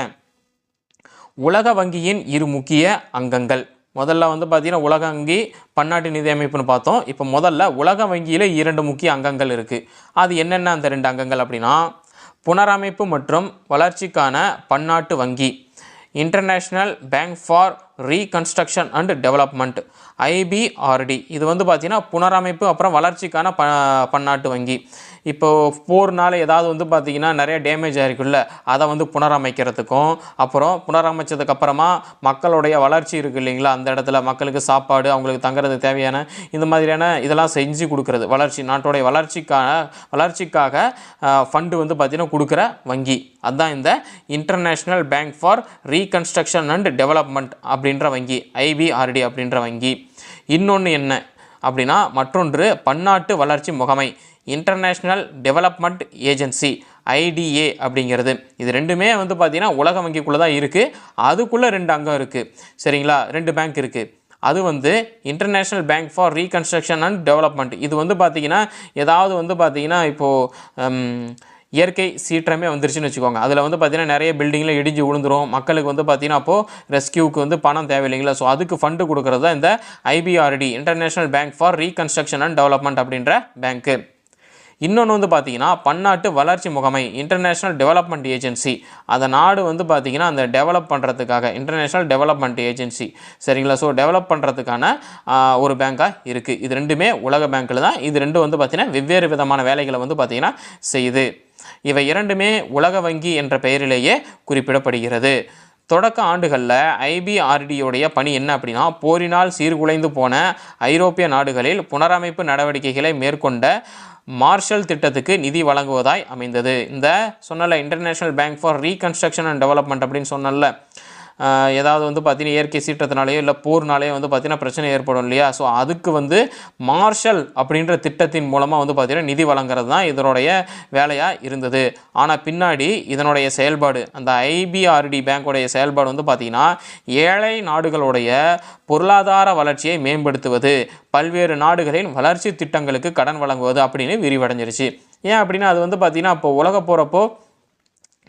உலக வங்கியின் இரு முக்கிய அங்கங்கள். முதல்ல வந்து பார்த்திங்கன்னா உலக வங்கி, பன்னாட்டு நிதியமைப்புன்னு பார்த்தோம். இப்போ முதல்ல உலக வங்கியில் 2 முக்கிய அங்கங்கள் இருக்குது. அது என்னென்ன அந்த 2 அங்கங்கள் அப்படின்னா, புனரமைப்பு மற்றும் வளர்ச்சிக்கான பன்னாட்டு வங்கி, international bank for reconstruction and development, IBRD. இது வந்து பார்த்திங்கன்னா புனரமைப்பு அப்புறம் வளர்ச்சிக்கான பன்னாட்டு வங்கி. இப்போது போர்னால் ஏதாவது வந்து பார்த்திங்கன்னா நிறைய டேமேஜ் ஆகிருக்குல்ல, அதை வந்து புனரமைக்கிறதுக்கும், அப்புறம் புனரமைச்சதுக்கப்புறமா மக்களுடைய வளர்ச்சி இருக்குது இல்லைங்களா, அந்த இடத்துல மக்களுக்கு சாப்பாடு, அவங்களுக்கு தங்குறது தேவையான இந்த மாதிரியான இதெல்லாம் செஞ்சு கொடுக்குறது, வளர்ச்சி, நாட்டோடைய வளர்ச்சிக்காக ஃபண்டு வந்து பார்த்திங்கன்னா கொடுக்குற வங்கி, அதுதான் இந்த international bank for reconstruction and development அப்படின்ற வங்கி, IBRD அப்படின்ற வங்கி. இன்னொன்று என்ன அப்படின்னா, மற்றொன்று பன்னாட்டு வளர்ச்சி முகமை, இன்டர்நேஷ்னல் டெவலப்மெண்ட் ஏஜென்சி, IDA அப்படிங்கிறது. இது ரெண்டுமே வந்து பார்த்திங்கன்னா உலக வங்கிக்குள்ளே தான் இருக்குது. அதுக்குள்ளே 2 அங்கம் இருக்குது. சரிங்களா? 2 பேங்க் இருக்குது. அது வந்து international bank for reconstruction and development. இது வந்து பார்த்திங்கன்னா ஏதாவது வந்து பார்த்திங்கன்னா இப்போது இயற்கை சீற்றமே வந்துருச்சுன்னு வச்சுக்கோங்க, அதில் வந்து பார்த்திங்கன்னா நிறைய பில்டிங்கில் இடிஞ்சு விழுந்துரும், மக்களுக்கு வந்து பார்த்திங்கன்னா அப்போது ரெஸ்கியூக்கு வந்து பணம் தேவையில்லைங்களா, ஸோ அதுக்கு ஃபண்டு கொடுக்குறது தான் இந்த IBRD, international bank for reconstruction and development அப்படின்ற பேங்க்கு. இன்னொன்று வந்து பார்த்திங்கன்னா பன்னாட்டு வளர்ச்சி முகமை, இன்டர்நேஷ்னல் டெவலப்மெண்ட் ஏஜென்சி. அந்த நாடு வந்து பார்த்திங்கன்னா அந்த டெவலப் பண்ணுறதுக்காக இன்டர்நேஷ்னல் டெவலப்மெண்ட் ஏஜென்சி. சரிங்களா? ஸோ டெவலப் பண்ணுறதுக்கான ஒரு பேங்காக இருக்குது. இது ரெண்டுமே உலக பேங்க்கில் தான். இது ரெண்டும் வந்து பார்த்திங்கன்னா வெவ்வேறு விதமான வேலைகளை வந்து பார்த்திங்கன்னா செய்யுது. இவை இரண்டுமே உலக வங்கி என்ற பெயரிலேயே குறிப்பிடப்படுகிறது. தொடக்க ஆண்டுகளில் IBRDயோடைய பணி என்ன அப்படின்னா, போரினால் சீர்குலைந்து போன ஐரோப்பிய நாடுகளில் புனரமைப்பு நடவடிக்கைகளை மேற்கொண்ட மார்ஷல் திட்டத்துக்கு நிதி வழங்குவதாய் அமைந்தது. இந்த சொன்னல international bank for reconstruction and development அப்படின்னு சொன்னல, ஏதாவது வந்து பார்த்திங்கன்னா இயற்கை சீற்றத்தினாலேயோ இல்லை போர்னாலேயோ வந்து பார்த்திங்கன்னா பிரச்சனை ஏற்படும் இல்லையா, ஸோ அதுக்கு வந்து மார்ஷல் அப்படின்ற திட்டத்தின் மூலமாக வந்து பார்த்திங்கன்னா நிதி வழங்குறது தான் இதனுடைய வேலையாக இருந்தது. ஆனால் பின்னாடி இதனுடைய செயல்பாடு, அந்த IBRD பேங்கோடைய செயல்பாடு வந்து பார்த்திங்கன்னா ஏழை நாடுகளுடைய பொருளாதார வளர்ச்சியை மேம்படுத்துவது, பல்வேறு நாடுகளின் வளர்ச்சி திட்டங்களுக்கு கடன் வழங்குவது அப்படின்னு விரிவடைஞ்சிருச்சு. ஏன் அப்படின்னா அது வந்து பார்த்திங்கன்னா இப்போ உலக போகிறப்போ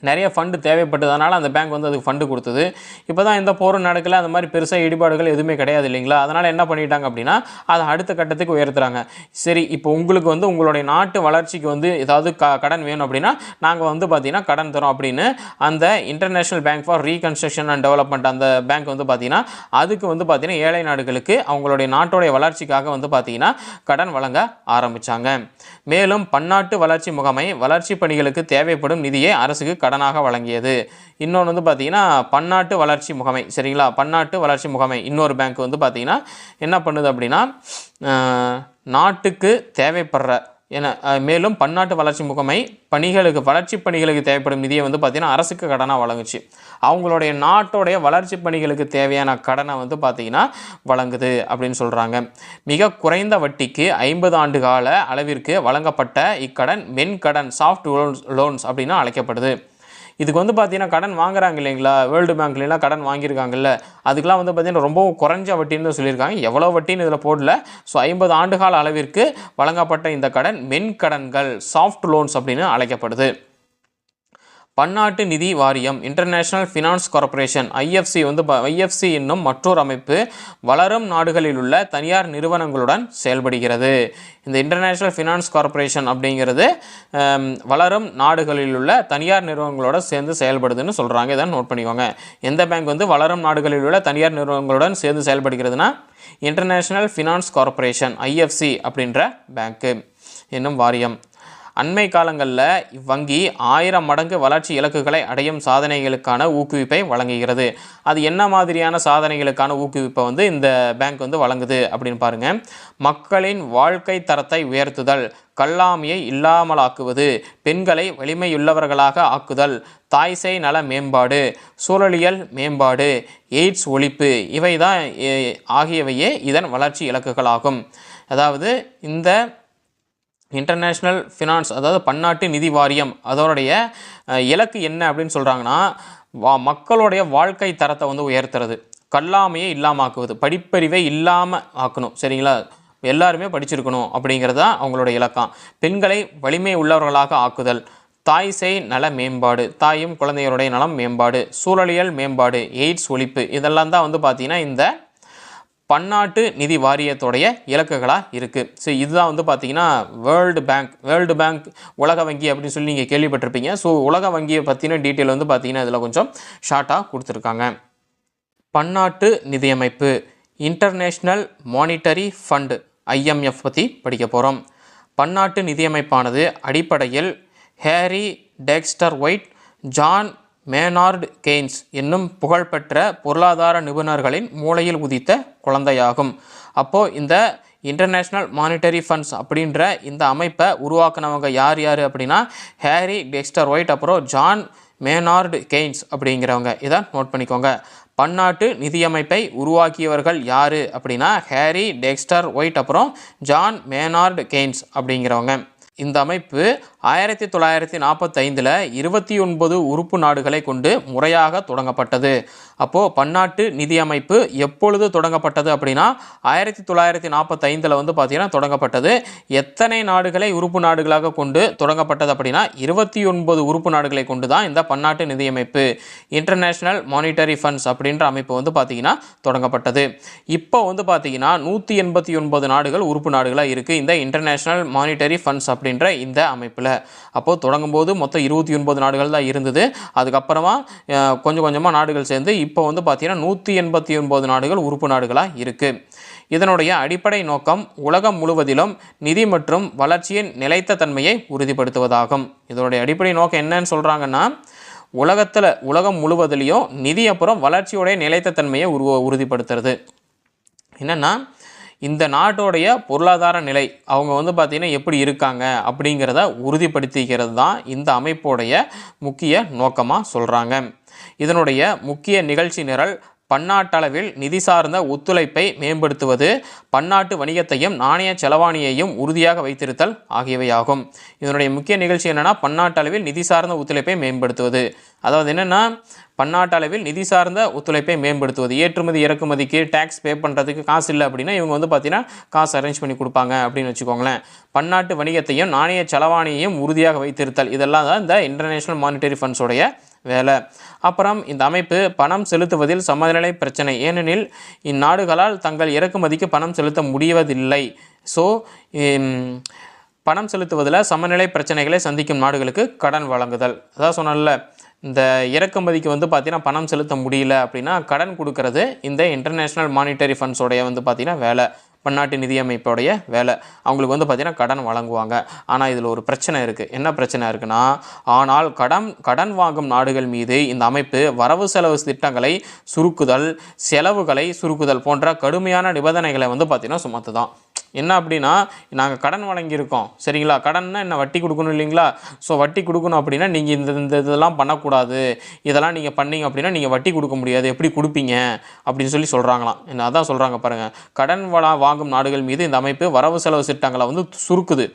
நிறைய ஃபண்டு தேவைப்பட்டதுனால அந்த பேங்க் வந்து அதுக்கு ஃபண்டு கொடுத்தது. இப்போ தான் எந்த போரும் நடக்கல, அந்த மாதிரி பெருசாக இடிபாடுகள் எதுவுமே கிடையாது இல்லைங்களா? அதனால் என்ன பண்ணிட்டாங்க அப்படின்னா அதை அடுத்த கட்டத்துக்கு உயர்த்துறாங்க. சரி, இப்போ உங்களுக்கு வந்து உங்களுடைய நாட்டு வளர்ச்சிக்கு வந்து ஏதாவது கடன் வேணும் அப்படின்னா நாங்கள் வந்து பார்த்திங்கன்னா கடன் தரோம் அப்படின்னு அந்த international bank for reconstruction and development அந்த பேங்க் வந்து பார்த்திங்கன்னா அதுக்கு வந்து பார்த்திங்கன்னா ஏழை நாடுகளுக்கு அவங்களுடைய நாட்டோடைய வளர்ச்சிக்காக வந்து பார்த்திங்கன்னா கடன் வழங்க ஆரம்பித்தாங்க. மேலும் பன்னாட்டு வளர்ச்சி முகமை வளர்ச்சி பணிகளுக்கு தேவைப்படும் நிதியை அரசுக்கு கடனாக வழங்கியது. இன்னொன்று வந்து பார்த்திங்கன்னா பன்னாட்டு வளர்ச்சி முகமை, சரிங்களா? பன்னாட்டு வளர்ச்சி முகமை இன்னொரு பேங்க் வந்து பார்த்திங்கன்னா என்ன பண்ணுது அப்படின்னா நாட்டுக்கு தேவைப்படுற மேலும் பன்னாட்டு வளர்ச்சி முகமை வளர்ச்சி பணிகளுக்கு தேவைப்படும் நிதியை வந்து பார்த்திங்கன்னா அரசுக்கு கடனாக வழங்குச்சு. அவங்களுடைய நாட்டோடைய வளர்ச்சி பணிகளுக்கு தேவையான கடனை வந்து பார்த்திங்கன்னா வழங்குது அப்படின்னு சொல்கிறாங்க. மிக குறைந்த வட்டிக்கு 50 ஆண்டு கால அளவிற்கு வழங்கப்பட்ட இக்கடன் மென்கடன் சாஃப்ட் லோன்ஸ் அப்படின்னு அழைக்கப்படுது. இதுக்கு வந்து பார்த்திங்கன்னா கடன் வாங்குறாங்க இல்லைங்களா, வேர்ல்டு பேங்க்லாம் கடன் வாங்கியிருக்காங்கல்ல, அதுக்கெலாம் வந்து பார்த்திங்கன்னா ரொம்பவும் குறைஞ்ச வட்டின்னு சொல்லியிருக்காங்க. எவ்வளோ வட்டின்னு இதில் போடல. ஸோ 50 ஆண்டுகால அளவிற்கு வழங்கப்பட்ட இந்த கடன் மென்கடன்கள் சாஃப்ட் லோன்ஸ் அப்படின்னு அழைக்கப்படுது. பன்னாட்டு நிதி வாரியம் இன்டர்நேஷ்னல் ஃபினான்ஸ் கார்ப்பரேஷன் ஐஎஃப்சி என்னும் மற்றொரு அமைப்பு வளரும் நாடுகளில் உள்ள தனியார் நிறுவனங்களுடன் செயல்படுகிறது. இந்த இன்டர்நேஷ்னல் ஃபினான்ஸ் கார்ப்பரேஷன் அப்படிங்கிறது வளரும் நாடுகளில் உள்ள தனியார் நிறுவனங்களோட சேர்ந்து செயல்படுதுன்னு சொல்கிறாங்க. இதை நோட் பண்ணிக்கோங்க. எந்த பேங்க் வந்து வளரும் நாடுகளில் உள்ள தனியார் நிறுவனங்களுடன் சேர்ந்து செயல்படுகிறதுனா இன்டர்நேஷ்னல் ஃபினான்ஸ் கார்ப்பரேஷன் ஐஎஃப்சி அப்படின்ற பேங்க்கு என்னும் வாரியம். அண்மை காலங்களில் இவ்வங்கி 1000 மடங்கு வளர்ச்சி இலக்குகளை அடையும் சாதனைகளுக்கான ஊக்குவிப்பை வழங்குகிறது. அது என்ன மாதிரியான சாதனைகளுக்கான ஊக்குவிப்பை வந்து இந்த பேங்க் வந்து வழங்குது அப்படின்னு பாருங்கள். மக்களின் வாழ்க்கை தரத்தை உயர்த்துதல், கல்லாமையை இல்லாமலாக்குவது, பெண்களை வலிமையுள்ளவர்களாக ஆக்குதல், தாய்சேய் நல மேம்பாடு, சூழலியல் மேம்பாடு, எய்ட்ஸ் ஒழிப்பு, இவை தான் ஆகியவையே இதன் வளர்ச்சி இலக்குகளாகும். அதாவது இந்த இன்டர்நேஷ்னல் ஃபினான்ஸ் அதாவது பன்னாட்டு நிதி வாரியம் அதோடைய இலக்கு என்ன அப்படின்னு சொல்கிறாங்கன்னா மக்களுடைய வாழ்க்கை தரத்தை வந்து உயர்த்துறது, கல்லாமையை இல்லாமாக்குவது, படிப்பறிவை இல்லாமல் ஆக்கணும், சரிங்களா? எல்லாருமே படிச்சிருக்கணும் அப்படிங்கிறது தான் அவங்களோட இலக்கம். பெண்களை வலிமை உள்ளவர்களாக ஆக்குதல், தாய்சேய் நல மேம்பாடு, தாயும் குழந்தைகளுடைய நலம் மேம்பாடு, சூழலியல் மேம்பாடு, எய்ட்ஸ் ஒழிப்பு, இதெல்லாம் தான் வந்து பார்த்திங்கன்னா இந்த பன்னாட்டு நிதி வாரியத்தோடைய இலக்குகளாக இருக்குது. ஸோ இதுதான் வந்து பார்த்திங்கன்னா வேர்ல்டு பேங்க் உலக வங்கி அப்படின்னு சொல்லி நீங்கள் கேள்விப்பட்டிருப்பீங்க. ஸோ உலக வங்கியை பற்றின டீட்டெயில் வந்து பார்த்திங்கன்னா இதில் கொஞ்சம் ஷார்ட்டாக கொடுத்துருக்காங்க. பன்னாட்டு நிதியமைப்பு இன்டர்நேஷ்னல் மானிட்டரி ஃபண்டு IMF பற்றி படிக்க போகிறோம். பன்னாட்டு நிதியமைப்பானது அடிப்படையில் Harry Dexter White, John Maynard Keynes என்னும் புகழ்பெற்ற பொருளாதார நிபுணர்களின் மூளையில் உதித்த குழந்தையாகும். அப்போது இந்த இன்டர்நேஷ்னல் மானிட்டரி ஃபண்ட்ஸ் அப்படின்ற இந்த அமைப்பை உருவாக்குனவங்க யார் அப்படின்னா ஹேரி டெக்ஸ்டர் ஒயிட் அப்புறம் ஜான் மேனார்டு கெய்ன்ஸ் அப்படிங்கிறவங்க. இதை நோட் பண்ணிக்கோங்க. பன்னாட்டு நிதியமைப்பை உருவாக்கியவர்கள் யார் அப்படின்னா ஹேரி டெக்ஸ்டர் ஒயிட் அப்புறம் ஜான் மேனார்டு கெய்ன்ஸ் அப்படிங்கிறவங்க. இந்த அமைப்பு 1945 29 உறுப்பு நாடுகளை கொண்டு முறையாக தொடங்கப்பட்டது. அப்போது பன்னாட்டு நிதி அமைப்பு எப்பொழுது தொடங்கப்பட்டது அப்படின்னா 1945 வந்து பார்த்திங்கன்னா தொடங்கப்பட்டது. எத்தனை நாடுகளை உறுப்பு நாடுகளாக கொண்டு தொடங்கப்பட்டது அப்படின்னா 29 உறுப்பு நாடுகளை கொண்டு தான் இந்த பன்னாட்டு நிதியமைப்பு இன்டர்நேஷ்னல் மானிட்டரி ஃபண்ட்ஸ் அப்படின்ற அமைப்பு வந்து பார்த்திங்கன்னா தொடங்கப்பட்டது. இப்போ வந்து பார்த்திங்கன்னா 189 நாடுகள் உறுப்பு நாடுகளாக இருக்குது இந்த இன்டர்நேஷ்னல் மானிட்டரி ஃபண்ட்ஸ் அப்படின்ற இந்த அமைப்பில். அப்போது தொடங்கும்போது மொத்தம் 29 நாடுகள் தான் இருந்தது. அதுக்கப்புறமா கொஞ்சம் கொஞ்சமாக நாடுகள் சேர்ந்து இப்போ வந்து பார்த்திங்கன்னா 189 நாடுகள் உறுப்பு நாடுகளாக இருக்குது. இதனுடைய அடிப்படை நோக்கம் உலகம் முழுவதிலும் நிதி மற்றும் வளர்ச்சியின் நிலைத்த தன்மையை உறுதிப்படுத்துவதாகும். இதனுடைய அடிப்படை நோக்கம் என்னன்னு சொல்கிறாங்கன்னா உலகம் முழுவதிலையும் நிதி அப்புறம் வளர்ச்சியோடைய நிலைத்த தன்மையை உறுதிப்படுத்துறது. என்னென்னா இந்த நாட்டோடைய பொருளாதார நிலை அவங்க வந்து பார்த்திங்கன்னா எப்படி இருக்காங்க அப்படிங்கிறத உறுதிப்படுத்திக்கிறது தான் இந்த அமைப்போடைய முக்கிய நோக்கமாக சொல்கிறாங்க. இதனுடைய முக்கிய நிகழ்ச்சி நிரல் பன்னாட்டளவில் நிதி சார்ந்த ஒத்துழைப்பை மேம்படுத்துவது, பன்னாட்டு வணிகத்தையும் நாணய செலவாணியையும் உறுதியாக வைத்திருத்தல் ஆகியவையாகும். இதனுடைய முக்கிய நிகழ்ச்சி என்னென்னா பன்னாட்டளவில் நிதி சார்ந்த ஒத்துழைப்பை மேம்படுத்துவது. அதாவது என்னென்னா பன்னாட்டளவில் நிதி சார்ந்த ஒத்துழைப்பை மேம்படுத்துவது. ஏற்றுமதி இறக்குமதிக்கு டேக்ஸ் பே பண்ணுறதுக்கு காசு இல்லை அப்படின்னா இவங்க வந்து பார்த்தீங்கன்னா காசு அரேஞ்ச் பண்ணி கொடுப்பாங்க அப்படின்னு வச்சுக்கோங்களேன். பன்னாட்டு வணிகத்தையும் நாணய செலவாணியையும் உறுதியாக வைத்திருத்தல், இதெல்லாம் தான் இந்த இன்டர்நேஷ்னல் மானிட்டரி ஃபண்ட்ஸோடைய வேலை. அப்புறம் இந்த அமைப்பு பணம் செலுத்துவதில் சமநிலை பிரச்சனை, ஏனெனில் இந்நாடுகளால் தங்கள் இறக்குமதிக்கு பணம் செலுத்த முடிவதில்லை. ஸோ பணம் செலுத்துவதில் சமநிலை பிரச்சனைகளை சந்திக்கும் நாடுகளுக்கு கடன் வழங்குதல். அதான் சொன்னல, இந்த இறக்குமதிக்கு வந்து பார்த்திங்கன்னா பணம் செலுத்த முடியல அப்படின்னா கடன் கொடுக்கறது இந்த இன்டர்நேஷ்னல் மானிட்டரி ஃபண்ட்ஸோடைய வந்து பார்த்திங்கன்னா வேலை, பன்னாட்டு நிதியமைப்போடைய வேலை. அவங்களுக்கு வந்து பார்த்திங்கன்னா கடன் வழங்குவாங்க. ஆனால் இதில் ஒரு பிரச்சனை இருக்குது. என்ன பிரச்சனை இருக்குன்னா, ஆனால் கடன் வாங்கும் நாடுகள் மீது இந்த அமைப்பு வரவு செலவு திட்டங்களை சுருக்குதல், செலவுகளை சுருக்குதல் போன்ற கடுமையான நிபந்தனைகளை வந்து பார்த்திங்கன்னா சுமத்துதான். என்ன அப்படின்னா, நாங்கள் கடன் வழங்கியிருக்கோம் சரிங்களா, கடன்னா என்ன வட்டி கொடுக்கணும் இல்லைங்களா. ஸோ வட்டி கொடுக்கணும் அப்படின்னா நீங்கள் இந்த இதெல்லாம் பண்ணக்கூடாது, இதெல்லாம் நீங்கள் பண்ணீங்க அப்படின்னா நீங்கள் வட்டி கொடுக்க முடியாது, எப்படி கொடுப்பீங்க அப்படின்னு சொல்கிறாங்களாம். என்ன அதான் சொல்கிறாங்க பாருங்கள், கடன் வாங்கும் நாடுகள் மீது இந்த அமைப்பு வரவு செலவு திட்டங்களை வந்து சுருக்குது.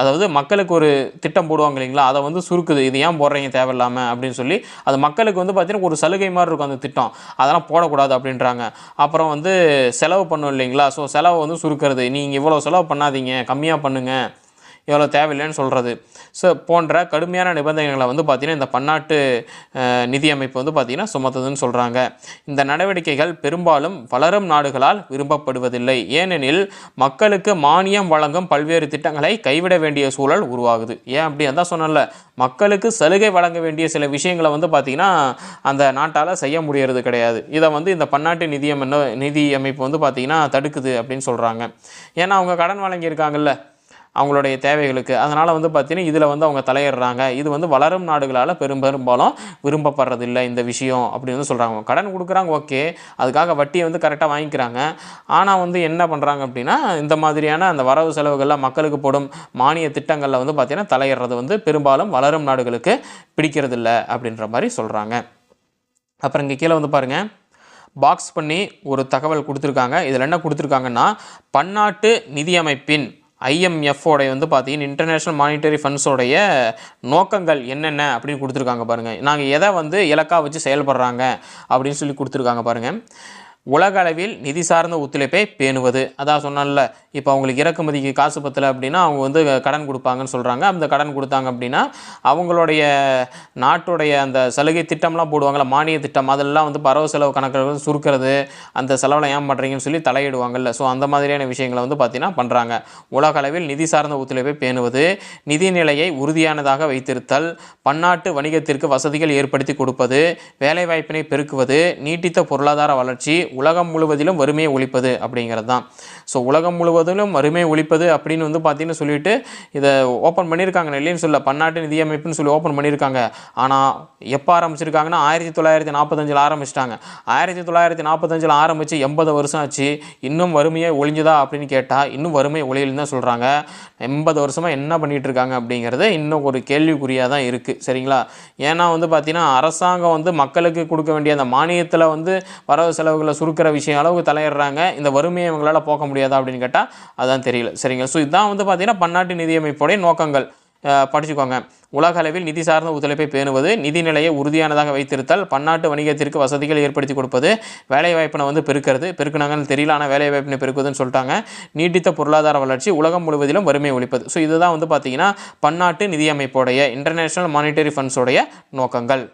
அதாவது மக்களுக்கு ஒரு திட்டம் போடுவாங்க இல்லைங்களா, அதை வந்து சுருக்குது. இது ஏன் போடுறீங்க தேவையில்லாமல் அப்படின்னு சொல்லி, அது மக்களுக்கு வந்து பார்த்திங்கன்னா ஒரு சலுகை மாதிரி இருக்கும் அந்த திட்டம், அதெல்லாம் போடக்கூடாது அப்படின்றாங்க. அப்புறம் வந்து செலவு பண்ணும் இல்லைங்களா, ஸோ செலவை வந்து சுருக்கிறது, நீங்கள் இவ்வளோ செலவு பண்ணாதீங்க, கம்மியாக பண்ணுங்கள், எவ்வளோ தேவையில்லைன்னு சொல்கிறது. ஸோ போன்ற கடுமையான நிபந்தனைகளை வந்து பார்த்திங்கன்னா இந்த பன்னாட்டு நிதியமைப்பு வந்து பார்த்திங்கன்னா சுமத்துதுன்னு சொல்கிறாங்க. இந்த நடவடிக்கைகள் பெரும்பாலும் வளரும் நாடுகளால் விரும்பப்படுவதில்லை, ஏனெனில் மக்களுக்கு மானியம் வழங்கும் பல்வேறு திட்டங்களை கைவிட வேண்டிய சூழல் உருவாகுது. ஏன் அப்படி அதான் சொன்னல, மக்களுக்கு சலுகை வழங்க வேண்டிய சில விஷயங்களை வந்து பார்த்திங்கன்னா அந்த நாட்டால் செய்ய முடியறது கிடையாது. இதை வந்து இந்த பன்னாட்டு நிதியமைப்பு வந்து பார்த்திங்கன்னா தடுக்குது அப்படின்னு சொல்கிறாங்க. ஏன்னா அவங்க கடன் வழங்கியிருக்காங்கல்ல அவங்களுடைய தேவைகளுக்கு, அதனால் வந்து பார்த்திங்கன்னா இதில் வந்து அவங்க தலையிடுறாங்க. இது வந்து வளரும் நாடுகளால் பெரும்பாலும் விரும்பப்படுறதில்லை இந்த விஷயம் அப்படின்னு வந்து சொல்கிறாங்க. கடன் கொடுக்குறாங்க ஓகே, அதுக்காக வட்டியை வந்து கரெக்டாக வாங்கிக்கிறாங்க. ஆனால் வந்து என்ன பண்ணுறாங்க அப்படின்னா இந்த மாதிரியான அந்த வரவு செலவுகளில் மக்களுக்கு போடும் மானிய திட்டங்களில் வந்து பார்த்திங்கன்னா தலையிடுறது வந்து பெரும்பாலும் வளரும் நாடுகளுக்கு பிடிக்கிறதில்ல அப்படின்ற மாதிரி சொல்கிறாங்க. அப்புறம் இங்கே கீழே வந்து பாருங்கள், பாக்ஸ் பண்ணி ஒரு தகவல் கொடுத்துருக்காங்க. இதில் என்ன கொடுத்துருக்காங்கன்னா, பன்னாட்டு நிதியமைப்பின் IMFோடைய வந்து பார்த்தீங்கன்னா இன்டர்நேஷ்னல் மானிட்டரி ஃபண்ட்ஸோடைய நோக்கங்கள் என்னென்ன அப்படின்னு கொடுத்துருக்காங்க பாருங்கள். நாங்கள் எதை வந்து இலக்காக வச்சு செயல்படுறாங்க அப்படின்னு சொல்லி கொடுத்துருக்காங்க பாருங்கள். உலக அளவில் நிதி சார்ந்த ஒத்துழைப்பை பேணுவது, அதான் சொன்னால, இப்போ அவங்களுக்கு இறக்குமதிக்கு காசு பத்தலை அப்படின்னா அவங்க வந்து கடன் கொடுப்பாங்கன்னு சொல்கிறாங்க. அந்த கடன் கொடுத்தாங்க அப்படின்னா அவங்களுடைய நாட்டுடைய அந்த சலுகை திட்டம்லாம் போடுவாங்கள்ல, மானிய திட்டம், அதெல்லாம் வந்து பரவ செலவு கணக்கில் சுருக்கிறது, அந்த செலவில் ஏன் பண்ணுறீங்கன்னு சொல்லி தலையிடுவாங்கல்ல. ஸோ அந்த மாதிரியான விஷயங்களை வந்து பார்த்திங்கன்னா பண்ணுறாங்க. உலக அளவில் நிதி சார்ந்த ஒத்துழைப்பை பேணுவது, நிதி நிலையை உறுதியானதாக வைத்திருத்தல், பன்னாட்டு வணிகத்திற்கு வசதிகள் ஏற்படுத்தி கொடுப்பது, வேலைவாய்ப்பினை பெருக்குவது, நீட்டித்த பொருளாதார வளர்ச்சி, உலகம் முழுவதிலும் வறுமையை ஒழிப்பது அப்படிங்கிறது தான். ஸோ உலகம் முழுவதிலும் வறுமையை ஒழிப்பது அப்படின்னு வந்து பார்த்தீங்கன்னு சொல்லிட்டு இதை ஓப்பன் பண்ணியிருக்காங்க இல்லைன்னு சொல்ல, பன்னாட்டு நிதியமைப்புன்னு சொல்லி ஓப்பன் பண்ணியிருக்காங்க. ஆனால் எப்போ ஆரம்பிச்சிருக்காங்கன்னா 1945 ஆரம்பிச்சிட்டாங்க. 1945 ஆரம்பித்து 80 வருஷம் ஆச்சு, இன்னும் வறுமையை ஒழிஞ்சுதா அப்படின்னு கேட்டால் இன்னும் வறுமை ஒழியலன்னு தான் சொல்கிறாங்க. 80 வருஷமாக என்ன பண்ணிகிட்டு இருக்காங்க அப்படிங்கிறது இன்னும் ஒரு கேள்விக்குறியாக தான் இருக்குது சரிங்களா. ஏன்னா வந்து பார்த்திங்கன்னா அரசாங்கம் வந்து மக்களுக்கு கொடுக்க வேண்டிய அந்த மானியத்தில் வந்து வரவு செலவுகளை சுருக்கிற விஷயம் அளவுக்கு தலையிடுறாங்க. இந்த வறுமையை இவங்களால் போக்க முடியாதா அப்படின்னு கேட்டால் அதான் தெரியல சரிங்களா. ஸோ இதுதான் வந்து பார்த்திங்கன்னா பன்னாட்டு நிதியமைப்புடைய நோக்கங்கள். படிச்சுக்கோங்க. உலக அளவில் நிதி சார்ந்த ஒத்துழைப்பை பேணுவது, நிதி நிலையை உறுதியானதாக வைத்திருத்தல், பன்னாட்டு வணிகத்திற்கு வசதிகள் ஏற்படுத்தி கொடுப்பது, வேலைவாய்ப்பினை வந்து பெருக்குனாங்கன்னு தெரியல, ஆனால் வேலைவாய்ப்பினை பெருக்குவதுன்னு சொல்லிட்டாங்க, நீட்டித்த பொருளாதார வளர்ச்சி, உலகம் முழுவதிலும் வறுமை ஒழிப்பது. ஸோ இதுதான் வந்து பார்த்திங்கன்னா பன்னாட்டு நிதியமைப்போடைய இன்டர்நேஷ்னல் மானிட்டரி ஃபண்ட்ஸோடைய நோக்கங்கள்.